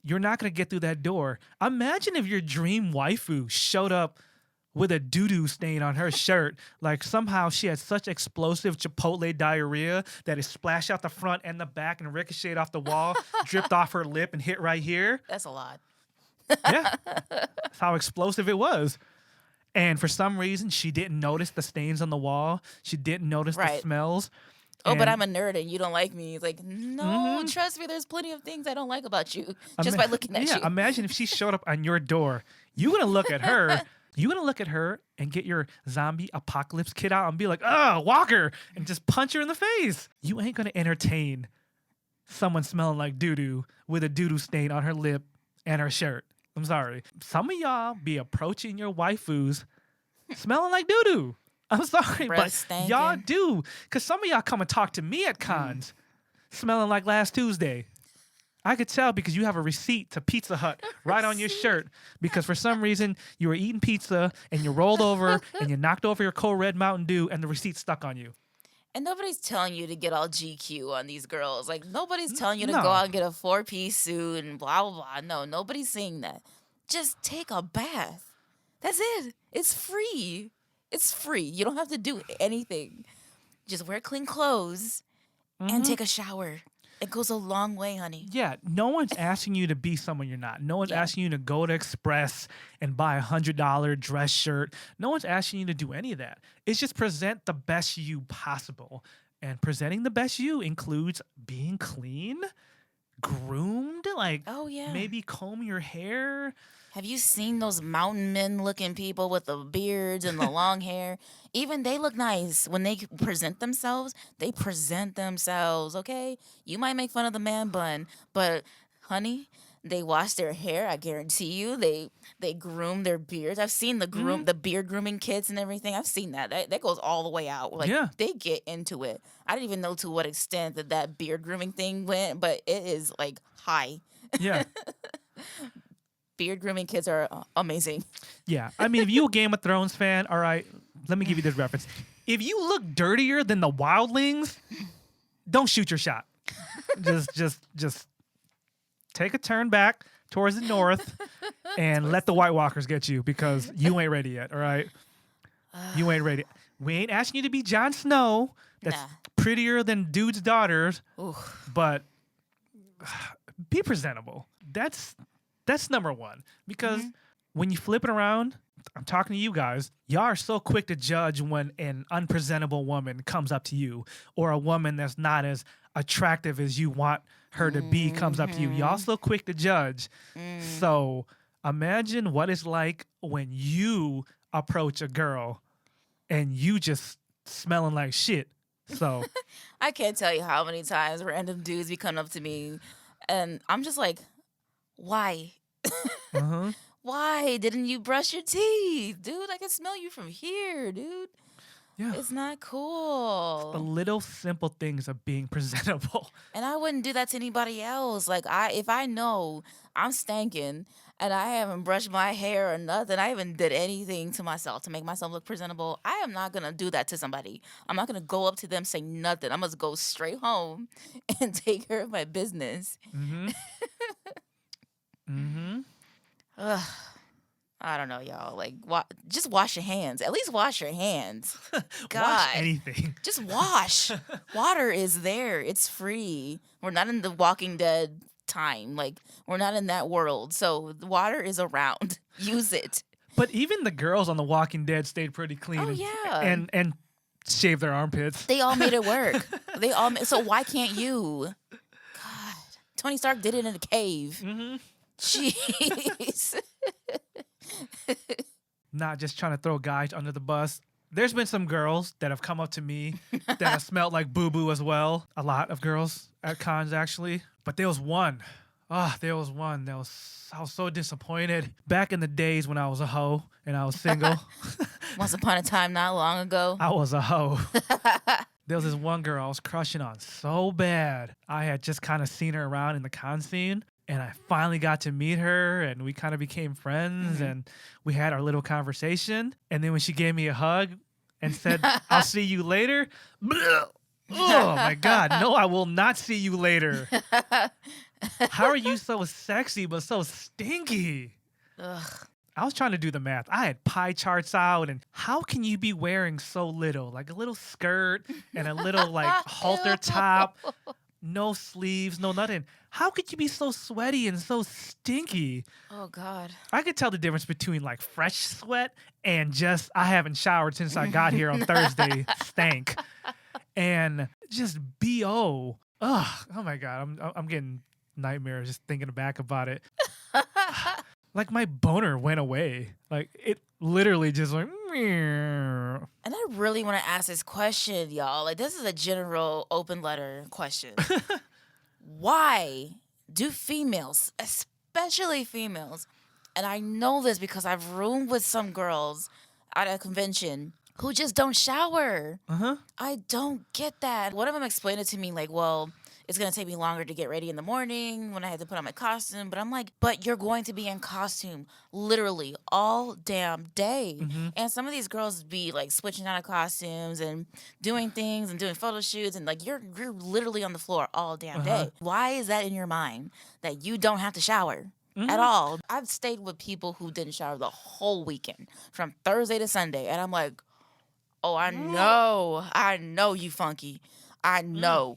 You're not going to get through that door. Imagine if your dream waifu showed up with a doo-doo stain on her shirt. Like somehow she had such explosive Chipotle diarrhea that it splashed out the front and the back and ricocheted off the wall, dripped off her lip and hit right here. That's a lot. Yeah. That's how explosive it was. And for some reason, she didn't notice the stains on the wall. She didn't notice the smells. Oh, but I'm a nerd and you don't like me. It's like, no, trust me, there's plenty of things I don't like about you just by looking at you. Yeah, imagine if she showed up on your door. You're going to look at her. You're going to look at her and get your zombie apocalypse kit out and be like, oh, Walker, and just punch her in the face. You ain't going to entertain someone smelling like doo-doo with a doo-doo stain on her lip and her shirt. I'm sorry. Some of y'all be approaching your waifus smelling like doo-doo. I'm sorry, but stinking. Y'all do. Because some of y'all come and talk to me at cons smelling like last Tuesday. I could tell because you have a receipt to Pizza Hut right on your shirt because for some reason you were eating pizza and you rolled over and you knocked over your cold red Mountain Dew and the receipt stuck on you. And nobody's telling you to get all GQ on these girls. Like, nobody's telling you to go out and get a 4-piece suit and blah, blah, blah. No, nobody's saying that. Just take a bath. That's it. It's free. It's free. You don't have to do anything. Just wear clean clothes and take a shower. It goes a long way, honey. Yeah, no one's asking you to be someone you're not. No one's asking you to go to Express and buy a $100 dress shirt. No one's asking you to do any of that. It's just present the best you possible. And presenting the best you includes being clean, groomed, like maybe comb your hair. Have you seen those mountain men looking people with the beards and the long hair? Even they look nice. When they present themselves, okay? You might make fun of the man bun, but honey, they wash their hair, I guarantee you. They groom their beards. I've seen the beard grooming kits and everything. I've seen that. That goes all the way out. Like they get into it. I didn't even know to what extent that beard grooming thing went, but it is like high. Yeah. Beard grooming kits are amazing. Yeah. I mean, if you a Game of Thrones fan, all right, let me give you this reference. If you look dirtier than the wildlings, don't shoot your shot. just take a turn back towards the north and let the White Walkers get you because you ain't ready yet, all right? You ain't ready. We ain't asking you to be Jon Snow. That's prettier than dudes' daughters. Ooh. But be presentable. That's number one. Because when you flip it around, I'm talking to you guys, y'all are so quick to judge when an unpresentable woman comes up to you or a woman that's not as attractive as you want her to be comes up to you. Y'all so quick to judge. So imagine what it's like when you approach a girl and you just smelling like shit. So I can't tell you how many times random dudes be coming up to me and I'm just like, why? Why didn't you brush your teeth? Dude, I can smell you from here, dude. Yeah. It's not cool. The little simple things of being presentable. And I wouldn't do that to anybody else. Like if I know I'm stanking and I haven't brushed my hair or nothing, I haven't did anything to myself to make myself look presentable, I am not gonna do that to somebody. I'm not gonna go up to them, say nothing. I'm gonna go straight home and take care of my business. Ugh. I don't know, y'all. Like, just wash your hands. At least wash your hands. God. Wash anything. Just wash. Water is there. It's free. We're not in the Walking Dead time. Like, we're not in that world. So the water is around. Use it. But even the girls on The Walking Dead stayed pretty clean. Oh, yeah. And shaved their armpits. They all made it work. So why can't you? God. Tony Stark did it in a cave. Jeez. Not just trying to throw guys under the bus. There's been some girls that have come up to me that have smelled like boo-boo as well. A lot of girls at cons, actually. But there was one. There was one. I was so disappointed. Back in the days when I was a hoe and I was single. Once upon a time, not long ago. I was a hoe. There was this one girl I was crushing on so bad. I had just kind of seen her around in the con scene. And I finally got to meet her, and we kind of became friends, and we had our little conversation. And then when she gave me a hug and said, "I'll see you later," oh my God, no, I will not see you later. How are you so sexy but so stinky? Ugh. I was trying to do the math. I had pie charts out, and how can you be wearing so little? Like a little skirt and a little like halter top. No sleeves, no nothing. How could you be so sweaty and so stinky? Oh, God. I could tell the difference between like fresh sweat and just I haven't showered since I got here on Thursday, stank. And just B.O. Ugh, oh my God, I'm getting nightmares just thinking back about it. Like my boner went away. Like it literally just went. And I really want to ask this question, y'all. Like, this is a general open letter question. Why do females, especially females, and I know this because I've roomed with some girls at a convention who just don't shower. I don't get that. One of them explained it to me like, well, it's going to take me longer to get ready in the morning when I have to put on my costume. But I'm like, but you're going to be in costume literally all damn day. And some of these girls be like switching out of costumes and doing things and doing photo shoots. And like, you're literally on the floor all damn day. Why is that in your mind that you don't have to shower at all? I've stayed with people who didn't shower the whole weekend from Thursday to Sunday. And I'm like, oh, I know you funky. I know.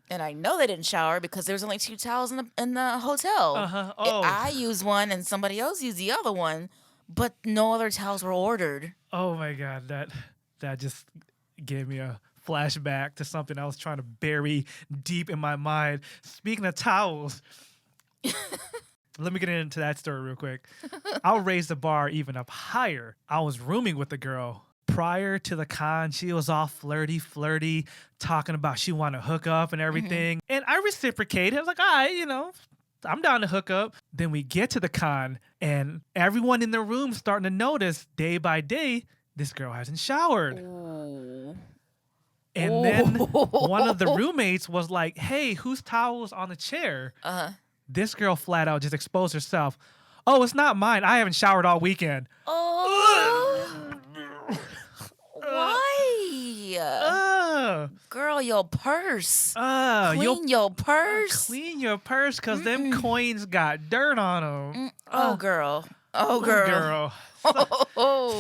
And I know they didn't shower because there was only 2 towels in the hotel. I used one and somebody else used the other one, but no other towels were ordered. Oh my God, that just gave me a flashback to something I was trying to bury deep in my mind. Speaking of towels, let me get into that story real quick. I'll raise the bar even up higher. I was rooming with a girl. Prior to the con, she was all flirty, talking about she wanted to hook up and everything. And I reciprocated. I was like, all right, I'm down to hook up. Then we get to the con, and everyone in the room starting to notice day by day, this girl hasn't showered. And then one of the roommates was like, hey, whose towel is on the chair? This girl flat out just exposed herself. Oh, it's not mine. I haven't showered all weekend. Why? Girl, your purse. Clean your purse. Clean your purse, because them coins got dirt on them. Girl. Girl.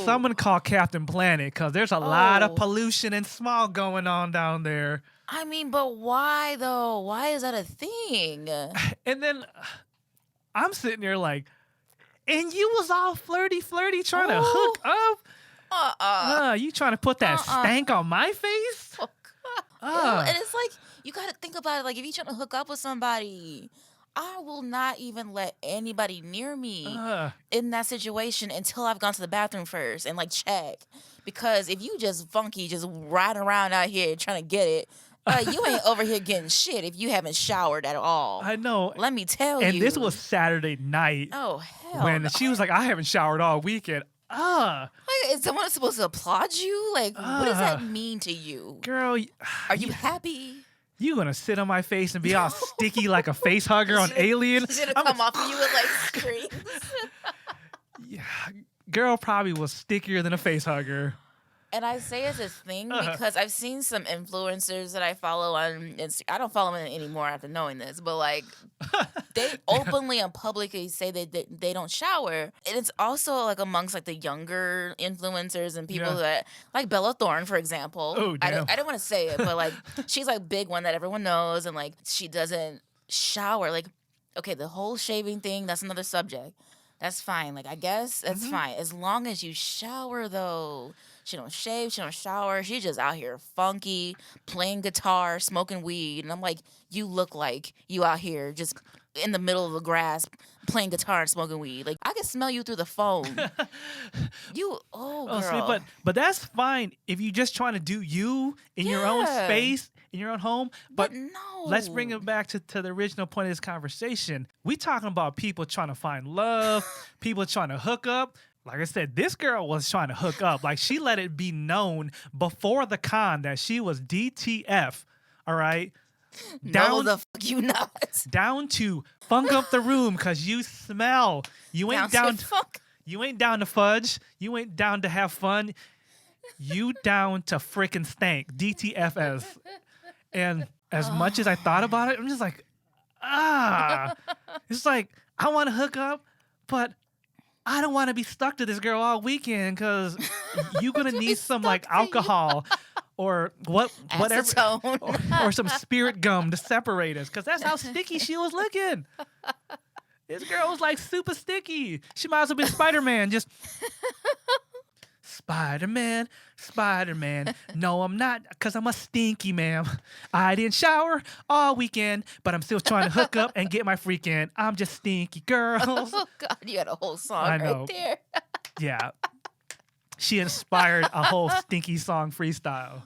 Someone call Captain Planet, because there's a lot of pollution and smog going on down there. I mean, but why, though? Why is that a thing? And then I'm sitting there like, and you was all flirty, trying to hook up? You trying to put that stank on my face? And it's like, you got to think about it. Like, if you're trying to hook up with somebody, I will not even let anybody near me in that situation until I've gone to the bathroom first and, like, check. Because if you just funky, just riding around out here trying to get it, you ain't over here getting shit if you haven't showered at all. I know. Let me tell you. And this was Saturday night. Oh, hell when no. she was like, I haven't showered all weekend. Like, is someone supposed to applaud you? Like, what does that mean to you? Girl. Are you happy? You gonna sit on my face and be all sticky like a face hugger on Alien? She's gonna come off of you with, like, screams. Yeah. Girl probably was stickier than a face hugger. And I say it's a thing because I've seen some influencers that I follow on Instagram. I don't follow them anymore after knowing this, but, like, they openly and publicly say that they don't shower. And it's also, like, amongst, like, the younger influencers and people that, like Bella Thorne, for example. Oh, damn. I don't want to say it, but, like, she's, like, big one that everyone knows, and, like, she doesn't shower. Like, okay, the whole shaving thing, that's another subject. That's fine. Like, I guess that's fine. As long as you shower, though. She don't shave. She don't shower. She's just out here funky, playing guitar, smoking weed. And I'm like, you look like you out here just in the middle of the grass playing guitar and smoking weed. Like, I can smell you through the phone. Girl. See, but that's fine if you're just trying to do you in your own space, in your own home. But no. Let's bring it back to the original point of this conversation. We talking about people trying to find love, people trying to hook up. Like I said, this girl was trying to hook up. Like, she let it be known before the con that she was DTF, all right? No, the fuck you not. Down to funk up the room because you smell. You ain't down to fudge. You ain't down to have fun. You down to frickin' stank. DTFS. And as much as I thought about it, I'm just like, It's like, I want to hook up, but I don't want to be stuck to this girl all weekend because you're going to need some, like, alcohol or whatever. Or some spirit gum to separate us because that's how sticky she was looking. This girl was, like, super sticky. She might as well be Spider-Man. Just, Spider-Man. No, I'm not, because I'm a stinky man. I didn't shower all weekend, but I'm still trying to hook up and get my freak in. I'm just stinky, girls. Oh, God, you had a whole song right there. Yeah. She inspired a whole stinky song freestyle.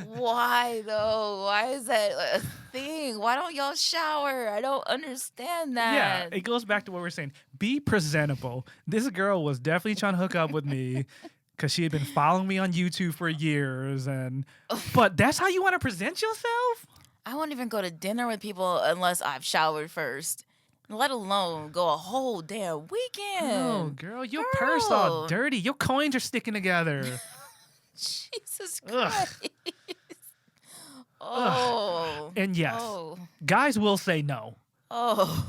Why, though? Why is that a thing? Why don't y'all shower? I don't understand that. Yeah, it goes back to what we're saying. Be presentable. This girl was definitely trying to hook up with me because she had been following me on YouTube for years. But that's how you want to present yourself? I won't even go to dinner with people unless I've showered first. Let alone go a whole damn weekend. Oh, girl, your purse all dirty. Your coins are sticking together. Jesus Christ. Oh. And yes, guys will say no. Oh.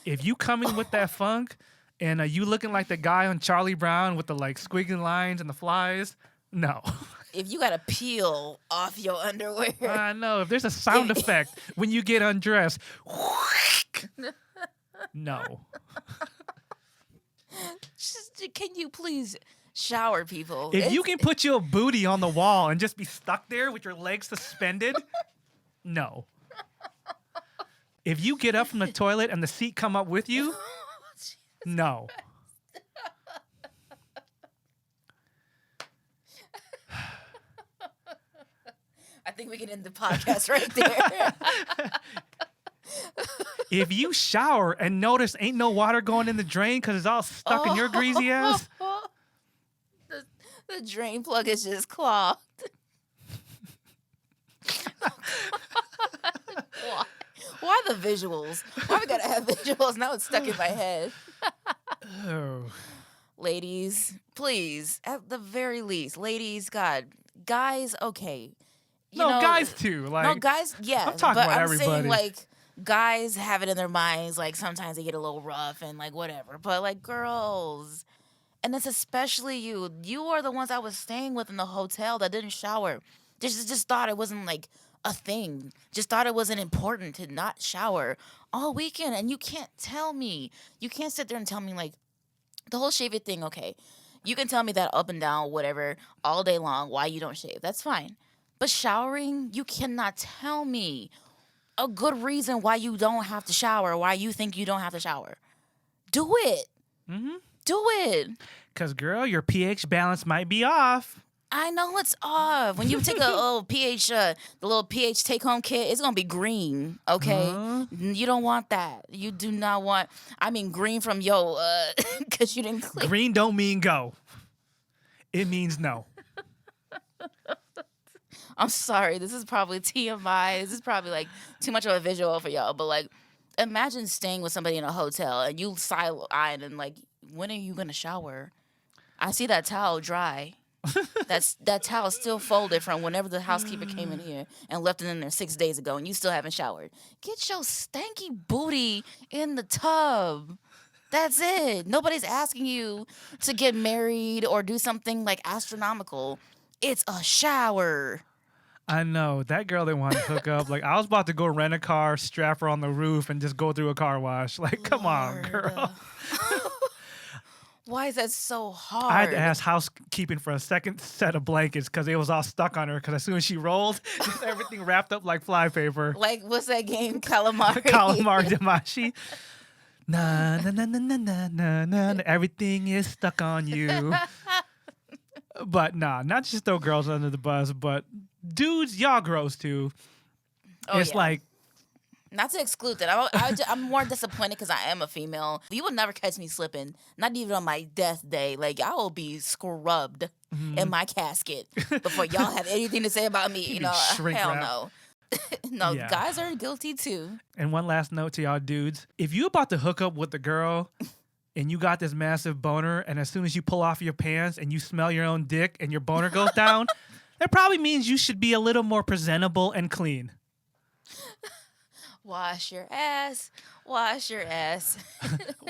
If you coming with that funk and you looking like the guy on Charlie Brown with the, like, squiggly lines and the flies, no. If you got to peel off your underwear. I know. If there's a sound effect when you get undressed, no. Can you please shower, people? If you can put your booty on the wall and just be stuck there with your legs suspended, no. If you get up from the toilet and the seat come up with you, no. I think we can end the podcast right there. If you shower and notice ain't no water going in the drain because it's all stuck in your greasy ass, the drain plug is just clogged. Why the visuals? Why we gotta have visuals? Now it's stuck in my head. Oh. Ladies, please, at the very least, ladies, God, guys, okay. No, guys too. Like, no, guys, yeah. I'm talking but about I'm everybody. saying, like, guys have it in their minds, like, sometimes they get a little rough and, like, whatever. But, like, girls, and it's especially you. You are the ones I was staying with in the hotel that didn't shower. Just thought it wasn't, like, a thing. Just thought it wasn't important to not shower all weekend. And you can't tell me. You can't sit there and tell me, like, the whole shaving thing, okay. You can tell me that up and down, whatever, all day long, why you don't shave. That's fine. But showering, you cannot tell me a good reason why you don't have to shower, why you think you don't have to shower. Do it. Mm-hmm. Do it. Because, girl, your pH balance might be off. I know it's off. When you take a little pH, the little pH take-home kit, it's gonna be green. Okay, you don't want that. You do not want. I mean, green from because you didn't clean. Green don't mean go. It means no. I'm sorry. This is probably TMI. This is probably like too much of a visual for y'all. But like, imagine staying with somebody in a hotel and you side-eyeing and like, when are you gonna shower? I see that towel dry. That towel still folded from whenever the housekeeper came in here and left it in there 6 days ago, and you still haven't showered. Get your stanky booty in the tub. That's it. Nobody's asking you to get married or do something like astronomical. It's a shower. I know. That girl didn't want to hook up. Like, I was about to go rent a car, strap her on the roof, and just go through a car wash. Like, come on, girl. Why is that so hard? I had to ask housekeeping for a second set of blankets because it was all stuck on her. Because as soon as she rolled, just everything wrapped up like fly paper. Like, what's that game? Calamari. Calamari Damashi. Na na na na na na na na. Everything is stuck on you. But nah, not just throw girls under the bus, but dudes, y'all gross too. Oh, it's yeah. like. Not to exclude that. I'm more disappointed because I am a female. You will never catch me slipping. Not even on my death day. Like, I will be scrubbed in my casket before y'all have anything to say about me. You know, hell no. No, Yeah. Guys are guilty too. And one last note to y'all dudes. If you about to hook up with the girl and you got this massive boner, and as soon as you pull off your pants and you smell your own dick and your boner goes down, that probably means you should be a little more presentable and clean. Wash your ass. Wash your ass.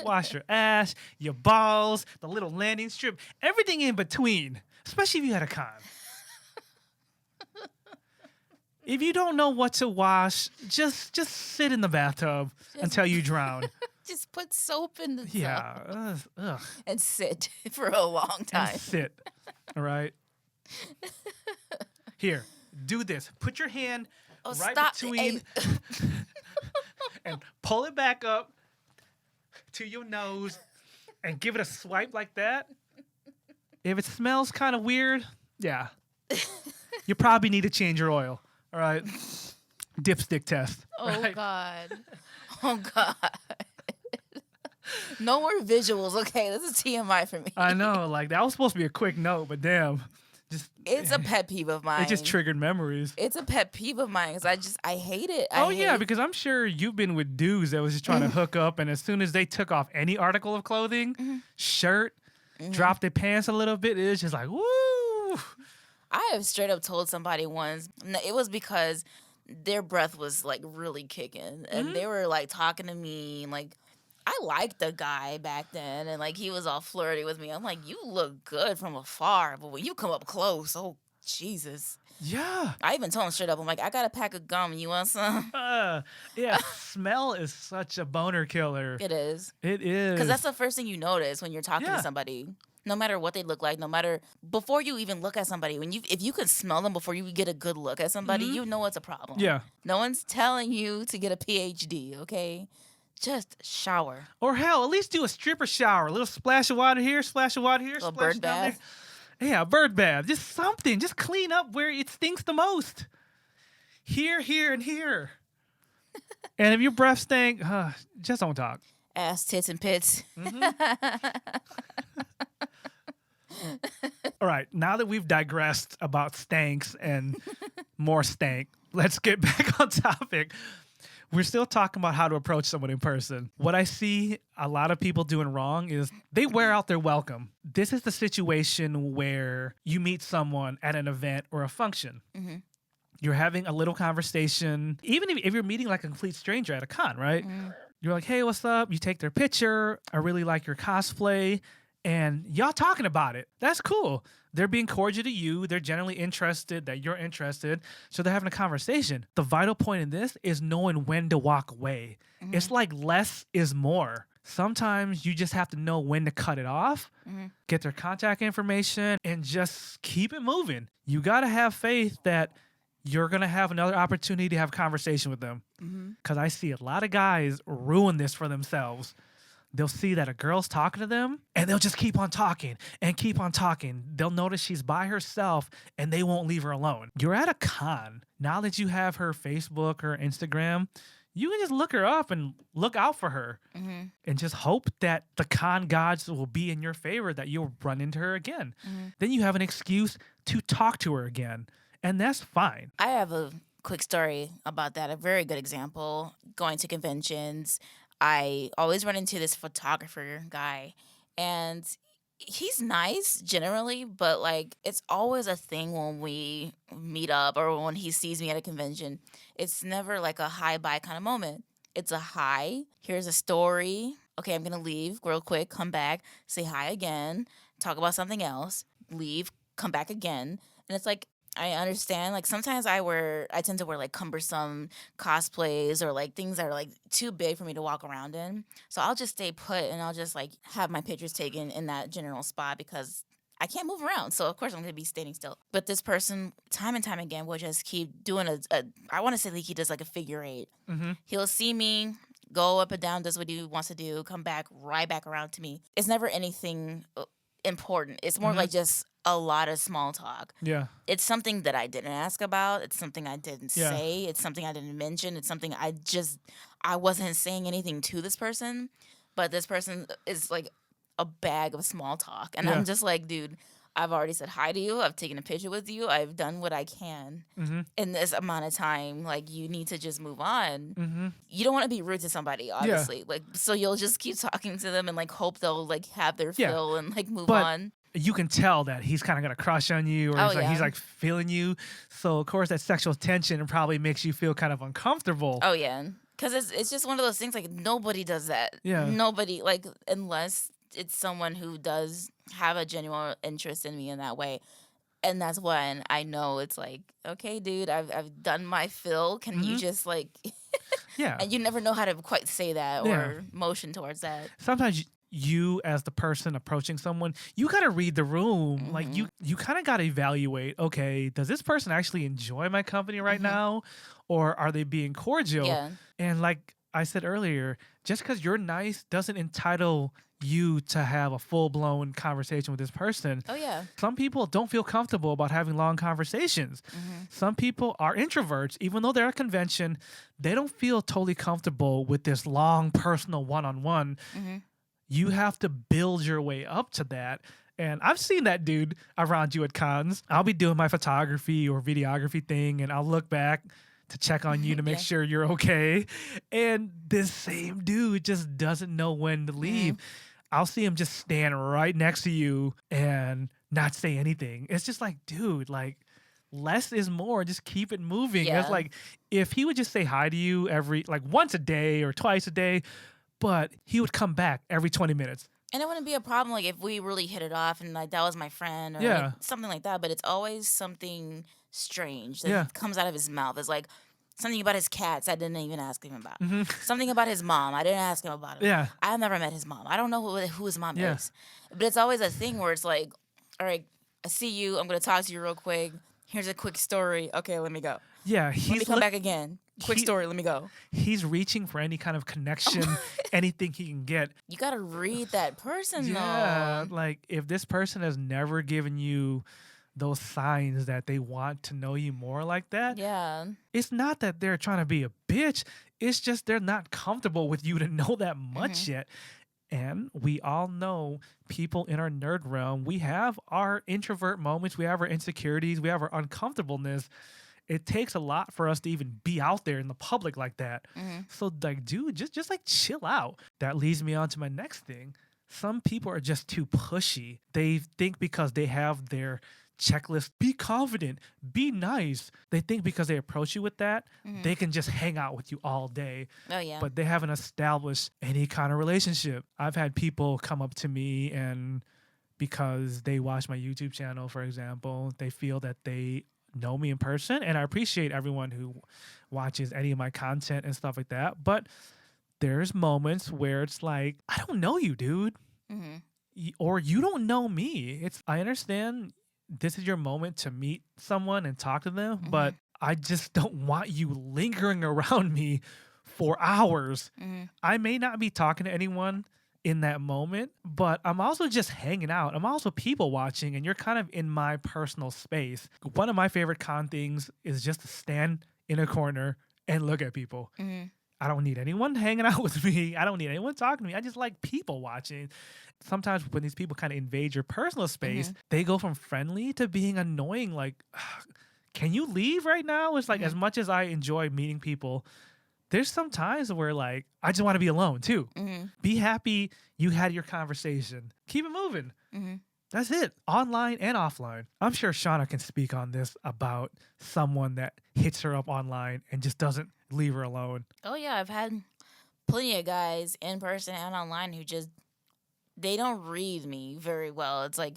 Wash your ass, your balls, the little landing strip, everything in between, especially if you had a con. If you don't know what to wash, just sit in the bathtub until you drown. Just put soap in the tub. Yeah. Ugh. And sit for a long time. And sit. All right. Here, do this. Put your hand right stop. between and pull it back up to your nose and give it a swipe like that. If it smells kind of weird, yeah. You probably need to change your oil. All right. Dipstick test. Oh, right? God. Oh, God. No more visuals. Okay, this is TMI for me. I know. Like, that was supposed to be a quick note, but damn. It's a pet peeve of mine. It just triggered memories. It's a pet peeve of mine because I hate it. Yeah, because I'm sure you've been with dudes that was just trying to hook up, and as soon as they took off any article of clothing, shirt, dropped their pants a little bit, it was just like, woo. I have straight up told somebody once, it was because their breath was like really kicking, and they were like talking to me, and like, I liked the guy back then, and like he was all flirty with me. I'm like, you look good from afar, but when you come up close, oh Jesus. Yeah. I even told him straight up, I'm like, I got a pack of gum. You want some? Yeah, smell is such a boner killer. It is. It is. Because that's the first thing you notice when you're talking to somebody. No matter what they look like, no matter before you even look at somebody, if you can smell them before you get a good look at somebody, you know it's a problem. Yeah. No one's telling you to get a PhD, okay? Just shower. Or hell, at least do a stripper shower. A little splash of water here, splash of water here, A splash bird down bath. there. Yeah, a bird bath. Just something. Just clean up where it stinks the most. Here, and here. And if your breath stink, just don't talk. Ass, tits, and pits. All right, now that we've digressed about stanks and more stank, let's get back on topic. We're still talking about how to approach someone in person. What I see a lot of people doing wrong is they wear out their welcome. This is the situation where you meet someone at an event or a function. You're having a little conversation, even if you're meeting like a complete stranger at a con, right? You're like, hey, what's up? You take their picture. I really like your cosplay. And y'all talking about it. That's cool. They're being cordial to you. They're generally interested that you're interested. So they're having a conversation. The vital point in this is knowing when to walk away. It's like less is more. Sometimes you just have to know when to cut it off, get their contact information, and just keep it moving. You got to have faith that you're going to have another opportunity to have a conversation with them. Because I see a lot of guys ruin this for themselves. They'll see that a girl's talking to them and they'll just keep on talking and keep on talking. They'll notice she's by herself and they won't leave her alone. You're at a con. Now that you have her Facebook or Instagram, you can just look her up and look out for her and just hope that the con gods will be in your favor, that you'll run into her again. Then you have an excuse to talk to her again. And that's fine. I have a quick story about that. A very good example. Going to conventions, I always run into this photographer guy, and he's nice generally, but like it's always a thing when we meet up or when he sees me at a convention. It's never like a hi bye kind of moment. It's a hi, here's a story. Okay, I'm gonna leave real quick, come back, say hi again, talk about something else, leave, come back again. And it's like, I understand. Like sometimes I tend to wear like cumbersome cosplays or like things that are like too big for me to walk around in. So I'll just stay put and I'll just like have my pictures taken in that general spot because I can't move around. So of course I'm going to be standing still. But this person time and time again will just keep doing I want to say like he does like a figure eight. He'll see me, go up and down, does what he wants to do, come back, right back around to me. It's never anything important. It's more like just a lot of small talk. Yeah. It's something that I didn't ask about. It's something I didn't say. It's something I didn't mention. It's something I wasn't saying anything to this person, but this person is like a bag of small talk. And I'm just like, dude, I've already said hi to you. I've taken a picture with you. I've done what I can in this amount of time. Like, you need to just move on. You don't want to be rude to somebody, obviously. Like, so you'll just keep talking to them and like hope they'll like have their fill and like move on. You can tell that he's kind of got a crush on you, or he's like feeling you. So of course that sexual tension probably makes you feel kind of uncomfortable. Oh yeah, because it's just one of those things. Like nobody does that. Yeah, nobody, like, unless it's someone who does have a genuine interest in me in that way. And that's when I know it's like, okay, dude, I've done my fill. Can you just like, and you never know how to quite say that or motion towards that. Sometimes you as the person approaching someone, you got to read the room. Like you kind of got to evaluate, okay, does this person actually enjoy my company right now, or are they being cordial? Yeah. And like I said earlier, just because you're nice doesn't entitle you to have a full-blown conversation with this person. Oh yeah. Some people don't feel comfortable about having long conversations. Some people are introverts. Even though they're at a convention, they don't feel totally comfortable with this long personal one-on-one. You have to build your way up to that. And I've seen that dude around you at cons. I'll be doing my photography or videography thing, and I'll look back to check on you to make sure you're okay. And this same dude just doesn't know when to leave. I'll see him just stand right next to you and not say anything. It's just like, dude, like, less is more. Just keep it moving. It's like, if he would just say hi to you once a day or twice a day, but he would come back every 20 minutes. And it wouldn't be a problem like if we really hit it off and like that was my friend or like, something like that. But it's always something strange that comes out of his mouth. It's like something about his cats I didn't even ask him about. Something about his mom I didn't ask him about. I've never met his mom. I don't know who his mom is. But it's always a thing where it's like, all right, I see you. I'm going to talk to you real quick. Here's a quick story. Okay, let me go. Yeah. Let me come back again. Quick story, let me go. He's reaching for any kind of connection, anything he can get. You got to read that person, though. Yeah, like if this person has never given you those signs that they want to know you more like that, it's not that they're trying to be a bitch. It's just they're not comfortable with you to know that much yet. And we all know people in our nerd realm, we have our introvert moments, we have our insecurities, we have our uncomfortableness. It takes a lot for us to even be out there in the public like that. So like, dude, just like chill out. That leads me on to my next thing. Some people are just too pushy. They think because they have their checklist. Be confident, be nice. They think because they approach you with that, they can just hang out with you all day. Oh yeah. But they haven't established any kind of relationship. I've had people come up to me and because they watch my YouTube channel, for example, they feel that they know me in person. And I appreciate everyone who watches any of my content and stuff like that. But there's moments where it's like, I don't know you, dude. Or you don't know me. I understand this is your moment to meet someone and talk to them, but I just don't want you lingering around me for hours. I may not be talking to anyone in that moment, but I'm also just hanging out. I'm also people watching, and you're kind of in my personal space. One of my favorite con things is just to stand in a corner and look at people. I don't need anyone hanging out with me. I don't need anyone talking to me. I just like people watching. Sometimes when these people kind of invade your personal space, they go from friendly to being annoying. Like, can you leave right now? It's like, as much as I enjoy meeting people, there's some times where like, I just want to be alone too. Be happy you had your conversation. Keep it moving. That's it. Online and offline. I'm sure Shauna can speak on this about someone that hits her up online and just doesn't leave her alone. Oh yeah, I've had plenty of guys in person and online who just, they don't read me very well. It's like,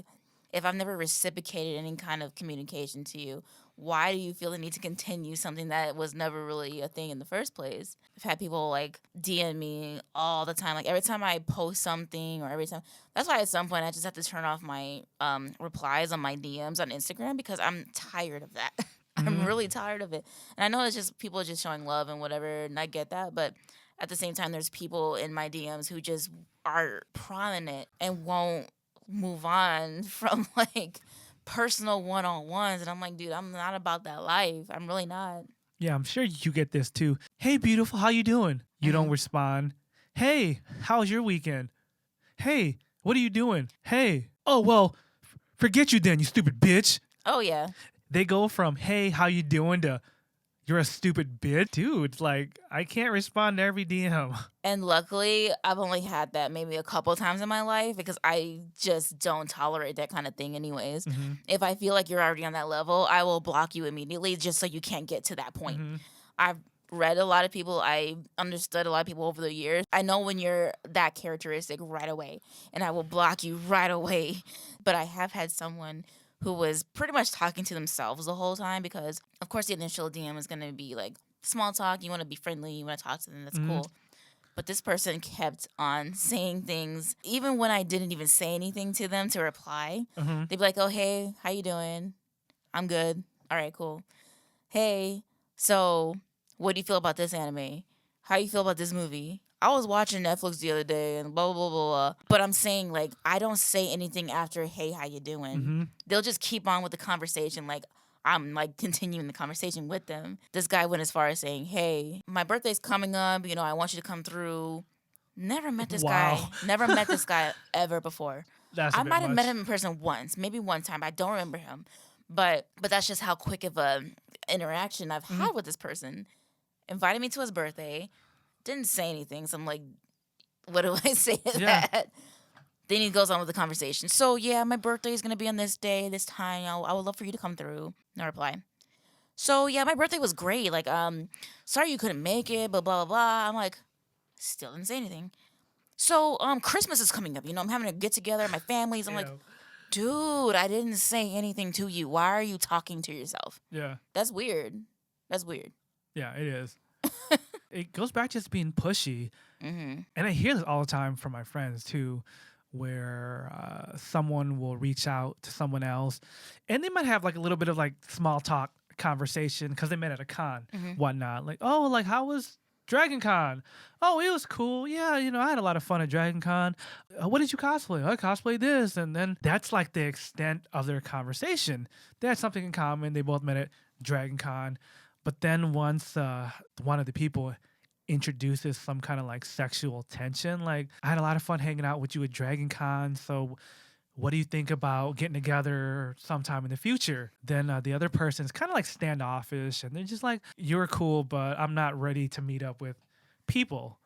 if I've never reciprocated any kind of communication to you, why do you feel the need to continue something that was never really a thing in the first place? I've had people like DM me all the time. Like every time I post something or every time. That's why at some point I just have to turn off my replies on my DMs on Instagram because I'm tired of that. I'm really tired of it. And I know it's just people just showing love and whatever, and I get that. But at the same time, there's people in my DMs who just are prominent and won't move on from like personal one-on-ones, and I'm like, dude, I'm not about that life. I'm really not. Yeah, I'm sure you get this too. Hey, beautiful, how you doing? You don't respond. Hey, how's your weekend? Hey, what are you doing? Hey, oh, well, forget you then, you stupid bitch. Oh, yeah. They go from, hey, how you doing to, you're a stupid bitch. Dude, like, I can't respond to every DM. And luckily, I've only had that maybe a couple times in my life because I just don't tolerate that kind of thing anyways. If I feel like you're already on that level, I will block you immediately just so you can't get to that point. I've read a lot of people. I understood a lot of people over the years. I know when you're that characteristic right away, and I will block you right away. But I have had someone who was pretty much talking to themselves the whole time because, of course, the initial DM is going to be like small talk. You want to be friendly. You want to talk to them. That's cool. But this person kept on saying things, even when I didn't even say anything to them to reply. They'd be like, oh, hey, how you doing? I'm good. All right, cool. Hey, so what do you feel about this anime? How you feel about this movie? I was watching Netflix the other day and blah, blah, blah, blah. But I'm saying, like, I don't say anything after, hey, how you doing? They'll just keep on with the conversation like I'm, like, continuing the conversation with them. This guy went as far as saying, hey, my birthday's coming up. You know, I want you to come through. Never met this guy. Never met this guy ever before. I might have met him in person once, maybe one time. I don't remember him. But that's just how quick of a interaction I've had with this person. Invited me to his birthday. Didn't say anything, so I'm like, what do I say to that? Then he goes on with the conversation. So, yeah, my birthday is going to be on this day, this time. I would love for you to come through. No reply. So, yeah, my birthday was great. Like, sorry you couldn't make it, blah, blah, blah. I'm like, still didn't say anything. So, Christmas is coming up. You know, I'm having a get-together, my family's. I'm like, dude, I didn't say anything to you. Why are you talking to yourself? Yeah. That's weird. That's weird. Yeah, it is. It goes back to just being pushy. And I hear this all the time from my friends, too, where someone will reach out to someone else, and they might have, like, a little bit of, like, small talk conversation because they met at a con, whatnot. Like, oh, like, how was Dragon Con? Oh, it was cool. Yeah, you know, I had a lot of fun at Dragon Con. What did you cosplay? I cosplayed this. And then that's, like, the extent of their conversation. They had something in common. They both met at Dragon Con. But then once one of the people introduces some kind of like sexual tension, like, I had a lot of fun hanging out with you at Dragon Con, so what do you think about getting together sometime in the future? Then the other person's kind of like standoffish, and they're just like, you're cool, but I'm not ready to meet up with people.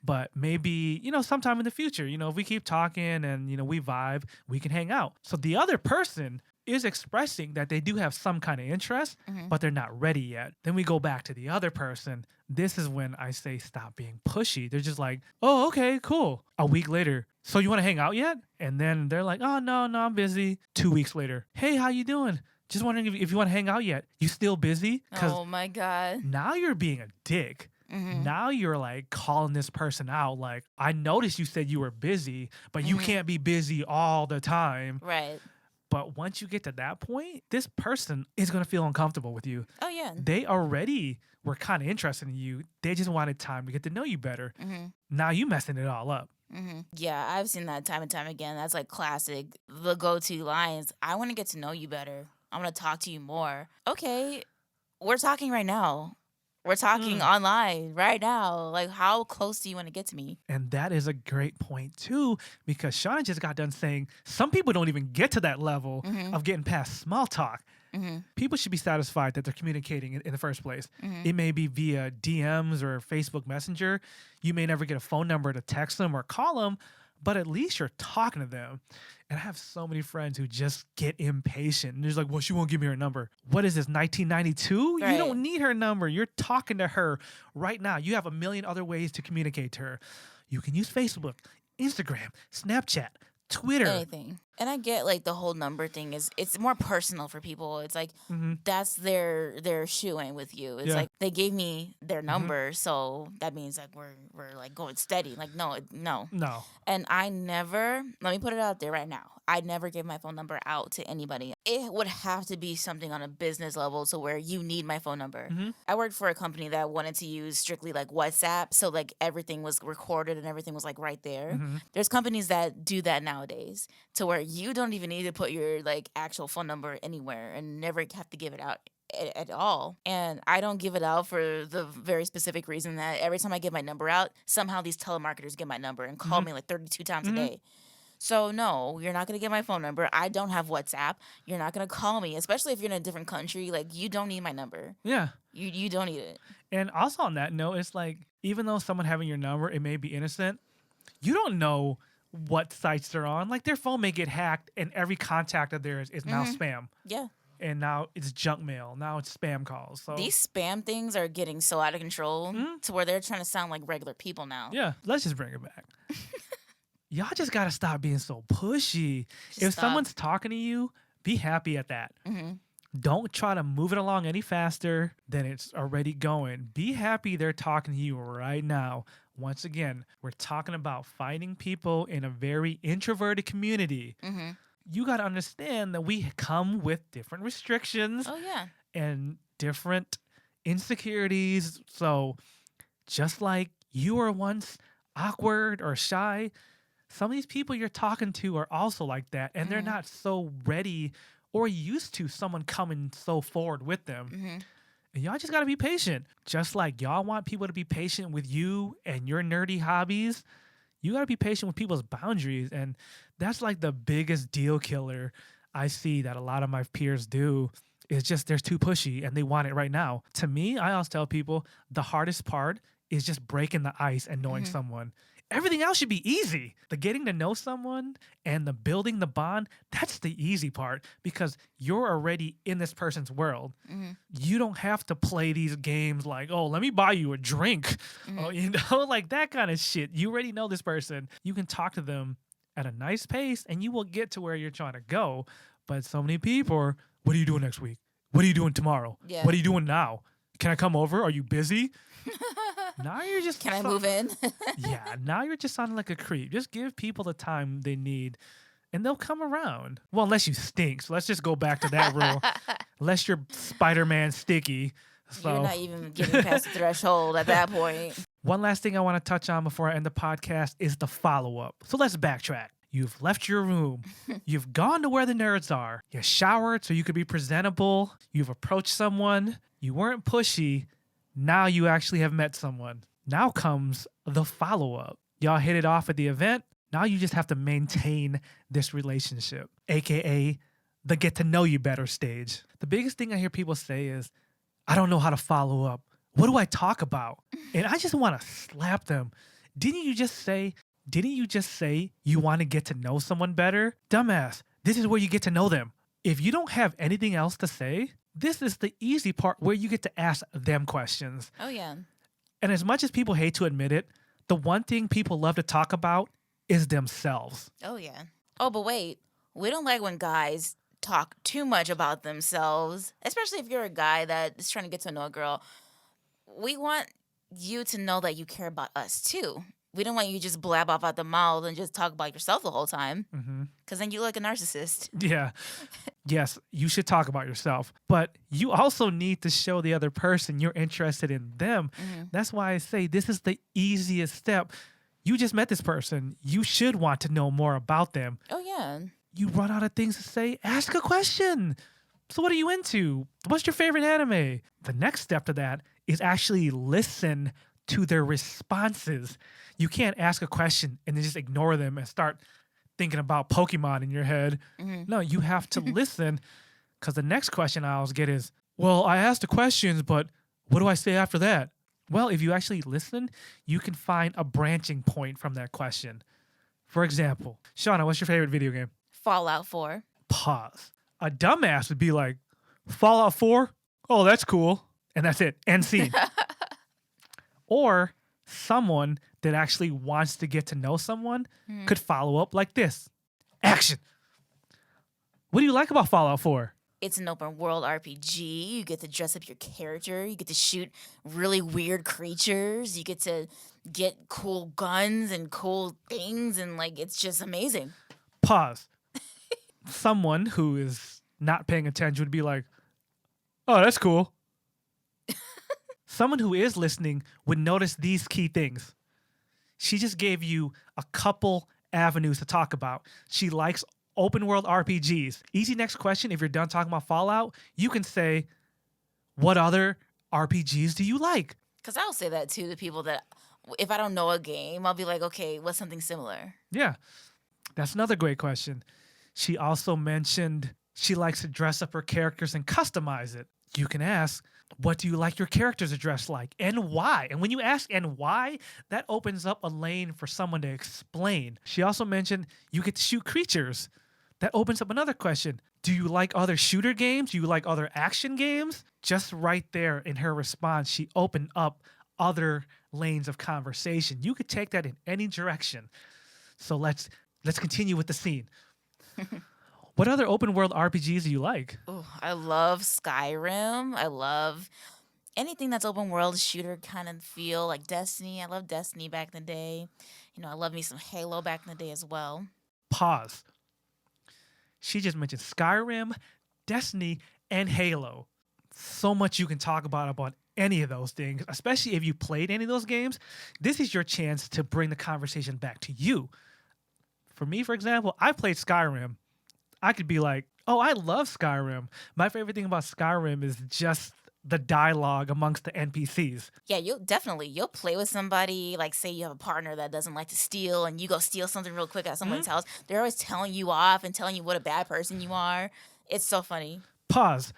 But maybe, you know, sometime in the future, you know, if we keep talking and, you know, we vibe, we can hang out. So the other person is expressing that they do have some kind of interest, but they're not ready yet. Then we go back to the other person. This is when I say stop being pushy. They're just like, oh, okay, cool. A week later, so you want to hang out yet? And then they're like, oh, no, I'm busy. 2 weeks later, hey, how you doing? Just wondering if you want to hang out yet. You still busy? Oh my God. Now you're being a dick. Now you're like calling this person out. Like, I noticed you said you were busy, but you can't be busy all the time. Right. But once you get to that point, this person is going to feel uncomfortable with you. Oh, yeah. They already were kind of interested in you. They just wanted time to get to know you better. Now you messing it all up. Yeah, I've seen that time and time again. That's like classic. The go-to lines. I want to get to know you better. I want to talk to you more. Okay, we're talking right now. We're talking online right now. Like, how close do you want to get to me? And that is a great point, too, because Shauna just got done saying some people don't even get to that level of getting past small talk. People should be satisfied that they're communicating in the first place. It may be via DMs or Facebook Messenger. You may never get a phone number to text them or call them, but at least you're talking to them. And I have so many friends who just get impatient. And they're like, well, she won't give me her number. What is this, 1992? Right. You don't need her number. You're talking to her right now. You have a million other ways to communicate to her. You can use Facebook, Instagram, Snapchat, Twitter. Anything. And I get like the whole number thing it's more personal for people. It's like that's their shoe-in with you. It's like they gave me their number, so that means like we're like going steady. Like no. And I never, let me put it out there right now. I never give my phone number out to anybody. It would have to be something on a business level to where you need my phone number. I worked for a company that wanted to use strictly like WhatsApp, so like everything was recorded and everything was like right there. There's companies that do that nowadays to where you don't even need to put your like actual phone number anywhere and never have to give it out at all. And I don't give it out for the very specific reason that every time I give my number out, somehow these telemarketers get my number and call me like 32 times a day. So no, you're not going to get my phone number. I don't have WhatsApp. You're not going to call me, especially if you're in a different country. Like, you don't need my number. Yeah. You don't need it. And also on that note, it's like, even though someone having your number, it may be innocent, you don't know what sites they're on. Like, their phone may get hacked and every contact of theirs is now spam. Yeah. And now it's junk mail. Now it's spam calls. So these spam things are getting so out of control to where they're trying to sound like regular people now. Yeah, let's just bring it back. Y'all just got to stop being so pushy. If someone's talking to you, be happy at that. Don't try to move it along any faster than it's already going. Be happy they're talking to you right now. Once again, we're talking about finding people in a very introverted community. You got to understand that we come with different restrictions and different insecurities. So just like you were once awkward or shy, some of these people you're talking to are also like that, and they're not so ready or used to someone coming so forward with them. And y'all just got to be patient. Just like y'all want people to be patient with you and your nerdy hobbies, you got to be patient with people's boundaries. And that's like the biggest deal killer I see that a lot of my peers do is just they're too pushy and they want it right now. To me, I always tell people the hardest part is just breaking the ice and knowing someone. Everything else should be easy. The getting to know someone and the building the bond, that's the easy part because you're already in this person's world. You don't have to play these games like, oh, let me buy you a drink. Oh, you know, like that kind of shit. You already know this person. You can talk to them at a nice pace and you will get to where you're trying to go. But so many people are, what are you doing next week? What are you doing tomorrow? Yeah. What are you doing now? Can I come over? Are you busy? Now you're just... Can I move in? Yeah, now you're just sounding like a creep. Just give people the time they need, and they'll come around. Well, unless you stink. So let's just go back to that rule. Unless you're Spider-Man sticky. So. You're not even getting past the threshold at that point. One last thing I want to touch on before I end the podcast is the follow-up. So let's backtrack. You've left your room. You've gone to where the nerds are. You showered so you could be presentable. You've approached someone. You weren't pushy. Now you actually have met someone. Now comes the follow-up. Y'all hit it off at the event. Now you just have to maintain this relationship, aka the get to know you better stage. The biggest thing I hear people say is, I don't know how to follow up. What do I talk about? And I just want to slap them. Didn't you just say you want to get to know someone better? Dumbass, this is where you get to know them. If you don't have anything else to say, this is the easy part where you get to ask them questions. Oh, yeah. And as much as people hate to admit it, the one thing people love to talk about is themselves. Oh, yeah. Oh, but wait. We don't like when guys talk too much about themselves, especially if you're a guy that is trying to get to know a girl. We want you to know that you care about us, too. We don't want you to just blab off out the mouth and just talk about yourself the whole time. Because then you look like a narcissist. Yeah. Yes, you should talk about yourself. But you also need to show the other person you're interested in them. That's why I say this is the easiest step. You just met this person. You should want to know more about them. Oh, yeah. You run out of things to say, ask a question. So what are you into? What's your favorite anime? The next step to that is actually listen to their responses. You can't ask a question and then just ignore them and start thinking about Pokemon in your head. No, you have to listen, because the next question I always get is, well, I asked the questions, but what do I say after that? Well, if you actually listen, you can find a branching point from that question. For example, Shauna, what's your favorite video game? Fallout 4. Pause. A dumbass would be like, Fallout 4? Oh, that's cool. And that's it. End scene. Or someone that actually wants to get to know someone could follow up like this. Action. What do you like about Fallout 4? It's an open world RPG. You get to dress up your character. You get to shoot really weird creatures. You get to get cool guns and cool things. And like, it's just amazing. Pause. Someone who is not paying attention would be like, oh, that's cool. Someone who is listening would notice these key things. She just gave you a couple avenues to talk about. She likes open world RPGs. Easy next question. If you're done talking about Fallout, you can say, what other RPGs do you like? Because I'll say that too to people that if I don't know a game, I'll be like, okay, what's something similar? Yeah, that's another great question. She also mentioned she likes to dress up her characters and customize it. You can ask, what do you like your characters to dress like and why? And when you ask and why, that opens up a lane for someone to explain. She also mentioned you get to shoot creatures. That opens up another question. Do you like other shooter games? Do you like other action games? Just right there in her response, she opened up other lanes of conversation. You could take that in any direction. So let's continue with the scene. What other open world RPGs do you like? Oh, I love Skyrim. I love anything that's open world shooter kind of feel, like Destiny. I love Destiny back in the day. You know, I love me some Halo back in the day as well. Pause. She just mentioned Skyrim, Destiny, and Halo. So much you can talk about any of those things, especially if you played any of those games. This is your chance to bring the conversation back to you. For me, for example, I played Skyrim. I could be like, oh, I love Skyrim. My favorite thing about Skyrim is just the dialogue amongst the NPCs. Yeah, you'll play with somebody, like say you have a partner that doesn't like to steal and you go steal something real quick at someone's house. They're always telling you off and telling you what a bad person you are. It's so funny. Pause.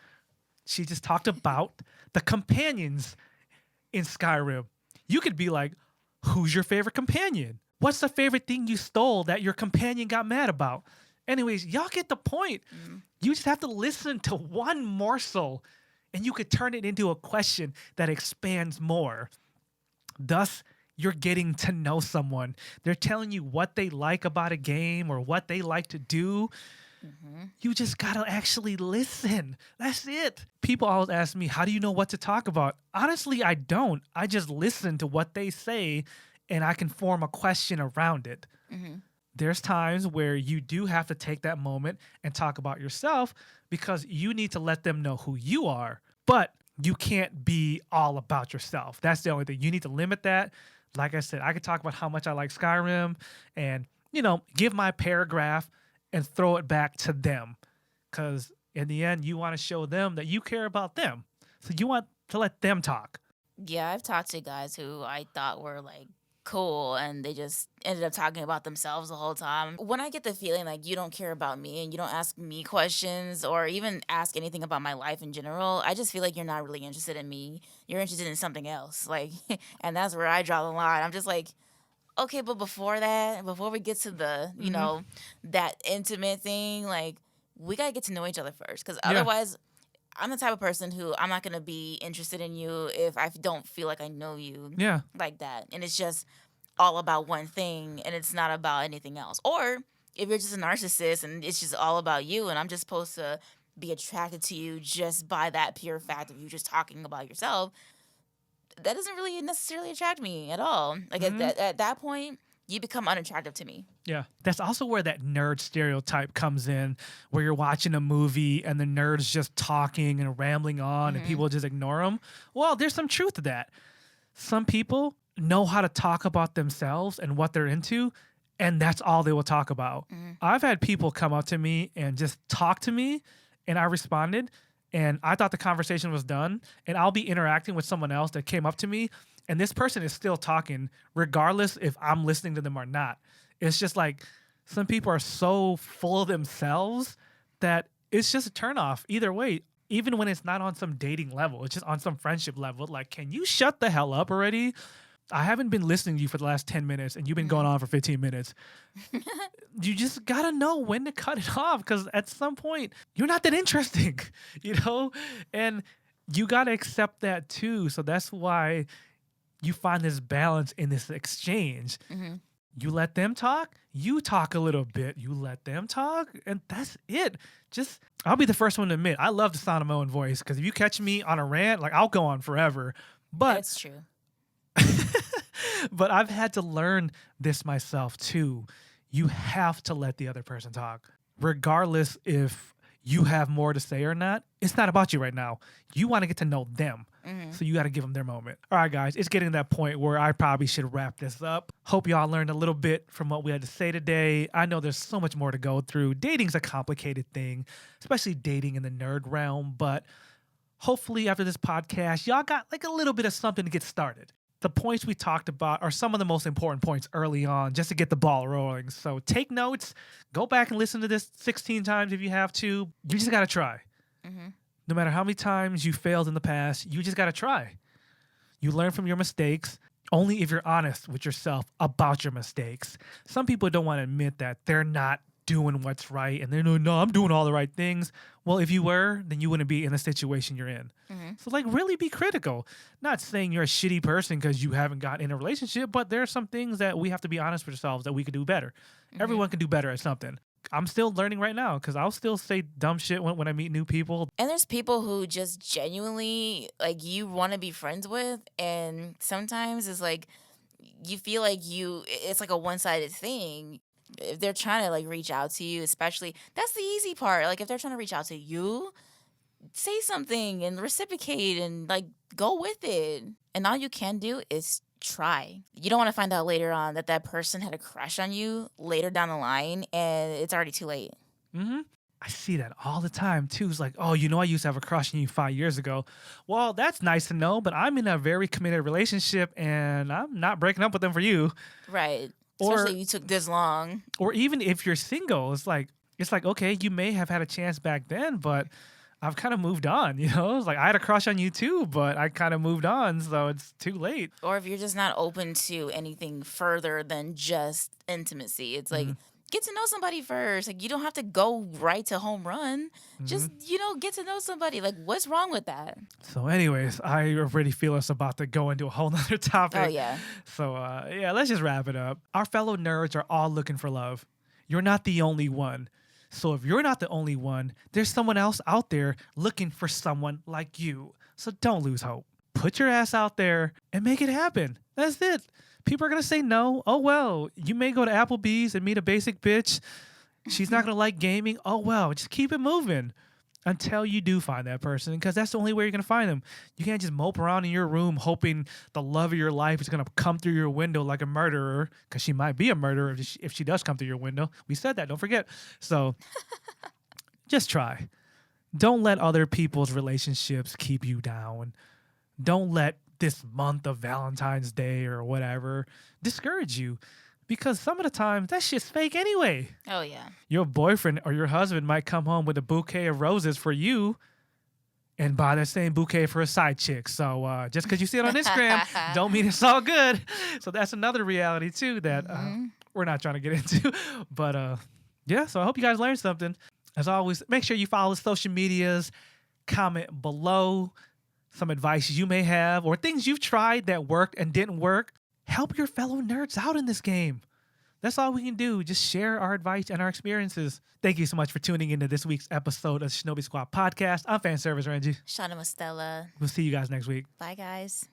She just talked about the companions in Skyrim. You could be like, who's your favorite companion? What's the favorite thing you stole that your companion got mad about? Anyways, y'all get the point. You just have to listen to one morsel and you could turn it into a question that expands more. Thus, you're getting to know someone. They're telling you what they like about a game or what they like to do. You just gotta actually listen. That's it. People always ask me, how do you know what to talk about? Honestly, I don't. I just listen to what they say and I can form a question around it. There's times where you do have to take that moment and talk about yourself because you need to let them know who you are. But you can't be all about yourself. That's the only thing. You need to limit that. Like I said, I could talk about how much I like Skyrim and, give my paragraph and throw it back to them. Because in the end, you want to show them that you care about them. So you want to let them talk. Yeah, I've talked to guys who I thought were like cool and they just ended up talking about themselves the whole time. When I get the feeling like you don't care about me and you don't ask me questions or even ask anything about my life in general, I just feel like you're not really interested in me. You're interested in something else. Like, and that's where I draw the line. I'm just like, okay, but before we get to the, that intimate thing, like, we got to get to know each other first. Because Yeah. otherwise, I'm the type of person who I'm not going to be interested in you if I don't feel like I know you Yeah. like that. And it's just all about one thing and it's not about anything else. Or if you're just a narcissist and it's just all about you and I'm just supposed to be attracted to you just by that pure fact of you just talking about yourself, that doesn't really necessarily attract me at all. Like at that point, you become unattractive to me. Yeah. That's also where that nerd stereotype comes in, where you're watching a movie and the nerd's just talking and rambling on and people just ignore them. Well, there's some truth to that. Some people know how to talk about themselves and what they're into, and that's all they will talk about. I've had people come up to me and just talk to me, and I responded, and I thought the conversation was done, and I'll be interacting with someone else that came up to me, and this person is still talking regardless if I'm listening to them or not. It's just like some people are so full of themselves that it's just a turnoff either way, even when it's not on some dating level. It's just on some friendship level. Like, can you shut the hell up already? I haven't been listening to you for the last 10 minutes and you've been going on for 15 minutes. You just got to know when to cut it off because at some point, you're not that interesting, And you got to accept that too. So that's why you find this balance in this exchange. You let them talk, you talk a little bit, you let them talk, and that's it. I'll be the first one to admit, I love the sound of my own voice because if you catch me on a rant, like I'll go on forever. But That's true. But I've had to learn this myself too. You have to let the other person talk, regardless if you have more to say or not. It's not about you right now. You want to get to know them. So you got to give them their moment. All right, guys, it's getting to that point where I probably should wrap this up. Hope y'all learned a little bit from what we had to say today. I know there's so much more to go through. Dating's a complicated thing, especially dating in the nerd realm. But hopefully after this podcast, y'all got like a little bit of something to get started. The points we talked about are some of the most important points early on just to get the ball rolling. So take notes. Go back and listen to this 16 times if you have to. You just got to try. No matter how many times you failed in the past, you just got to try. You learn from your mistakes only if you're honest with yourself about your mistakes. Some people don't want to admit that they're not doing what's right and they're no, I'm doing all the right things. Well, if you were, then you wouldn't be in the situation you're in. So like really be critical. Not saying you're a shitty person because you haven't gotten in a relationship, but there are some things that we have to be honest with ourselves that we could do better. Everyone can do better at something. I'm still learning right now because I'll still say dumb shit when I meet new people. And there's people who just genuinely, like, you want to be friends with. And sometimes it's like, you feel like it's like a one-sided thing. If they're trying to, like, reach out to you, especially, that's the easy part. Like, if they're trying to reach out to you, say something and reciprocate and, like, go with it. And all you can do is try. You don't want to find out later on that person had a crush on you later down the line and it's already too late. I see that all the time too. It's like, oh, I used to have a crush on you 5 years ago. Well, that's nice to know, but I'm in a very committed relationship and I'm not breaking up with them for you. Right. Especially if you took this long. Or even if you're single, it's like, okay, you may have had a chance back then, but I've kind of moved on, It's like I had a crush on you too, but I kind of moved on, so it's too late. Or if you're just not open to anything further than just intimacy. It's like, get to know somebody first. Like, you don't have to go right to home run. Just, get to know somebody. Like, what's wrong with that? So anyways, I already feel us about to go into a whole nother topic. Oh, yeah. So, let's just wrap it up. Our fellow nerds are all looking for love. You're not the only one. So if you're not the only one, there's someone else out there looking for someone like you. So don't lose hope. Put your ass out there and make it happen. That's it. People are going to say no. Oh, well, you may go to Applebee's and meet a basic bitch. She's not going to like gaming. Oh, well, just keep it moving until you do find that person because that's the only way you're going to find them. You can't just mope around in your room hoping the love of your life is going to come through your window like a murderer because she might be a murderer if she does come through your window. We said that. Don't forget. So just try. Don't let other people's relationships keep you down. Don't let this month of Valentine's Day or whatever discourage you. Because some of the time, that shit's fake anyway. Oh, yeah. Your boyfriend or your husband might come home with a bouquet of roses for you and buy that same bouquet for a side chick. So just because you see it on Instagram don't mean it's all good. So that's another reality, too, that we're not trying to get into. But, so I hope you guys learned something. As always, make sure you follow social medias, comment below some advice you may have or things you've tried that worked and didn't work. Help your fellow nerds out in this game. That's all we can do. Just share our advice and our experiences. Thank you so much for tuning into this week's episode of Shinobi Squad Podcast. I'm fan service Renji. Shauna Mostella. We'll see you guys next week. Bye, guys.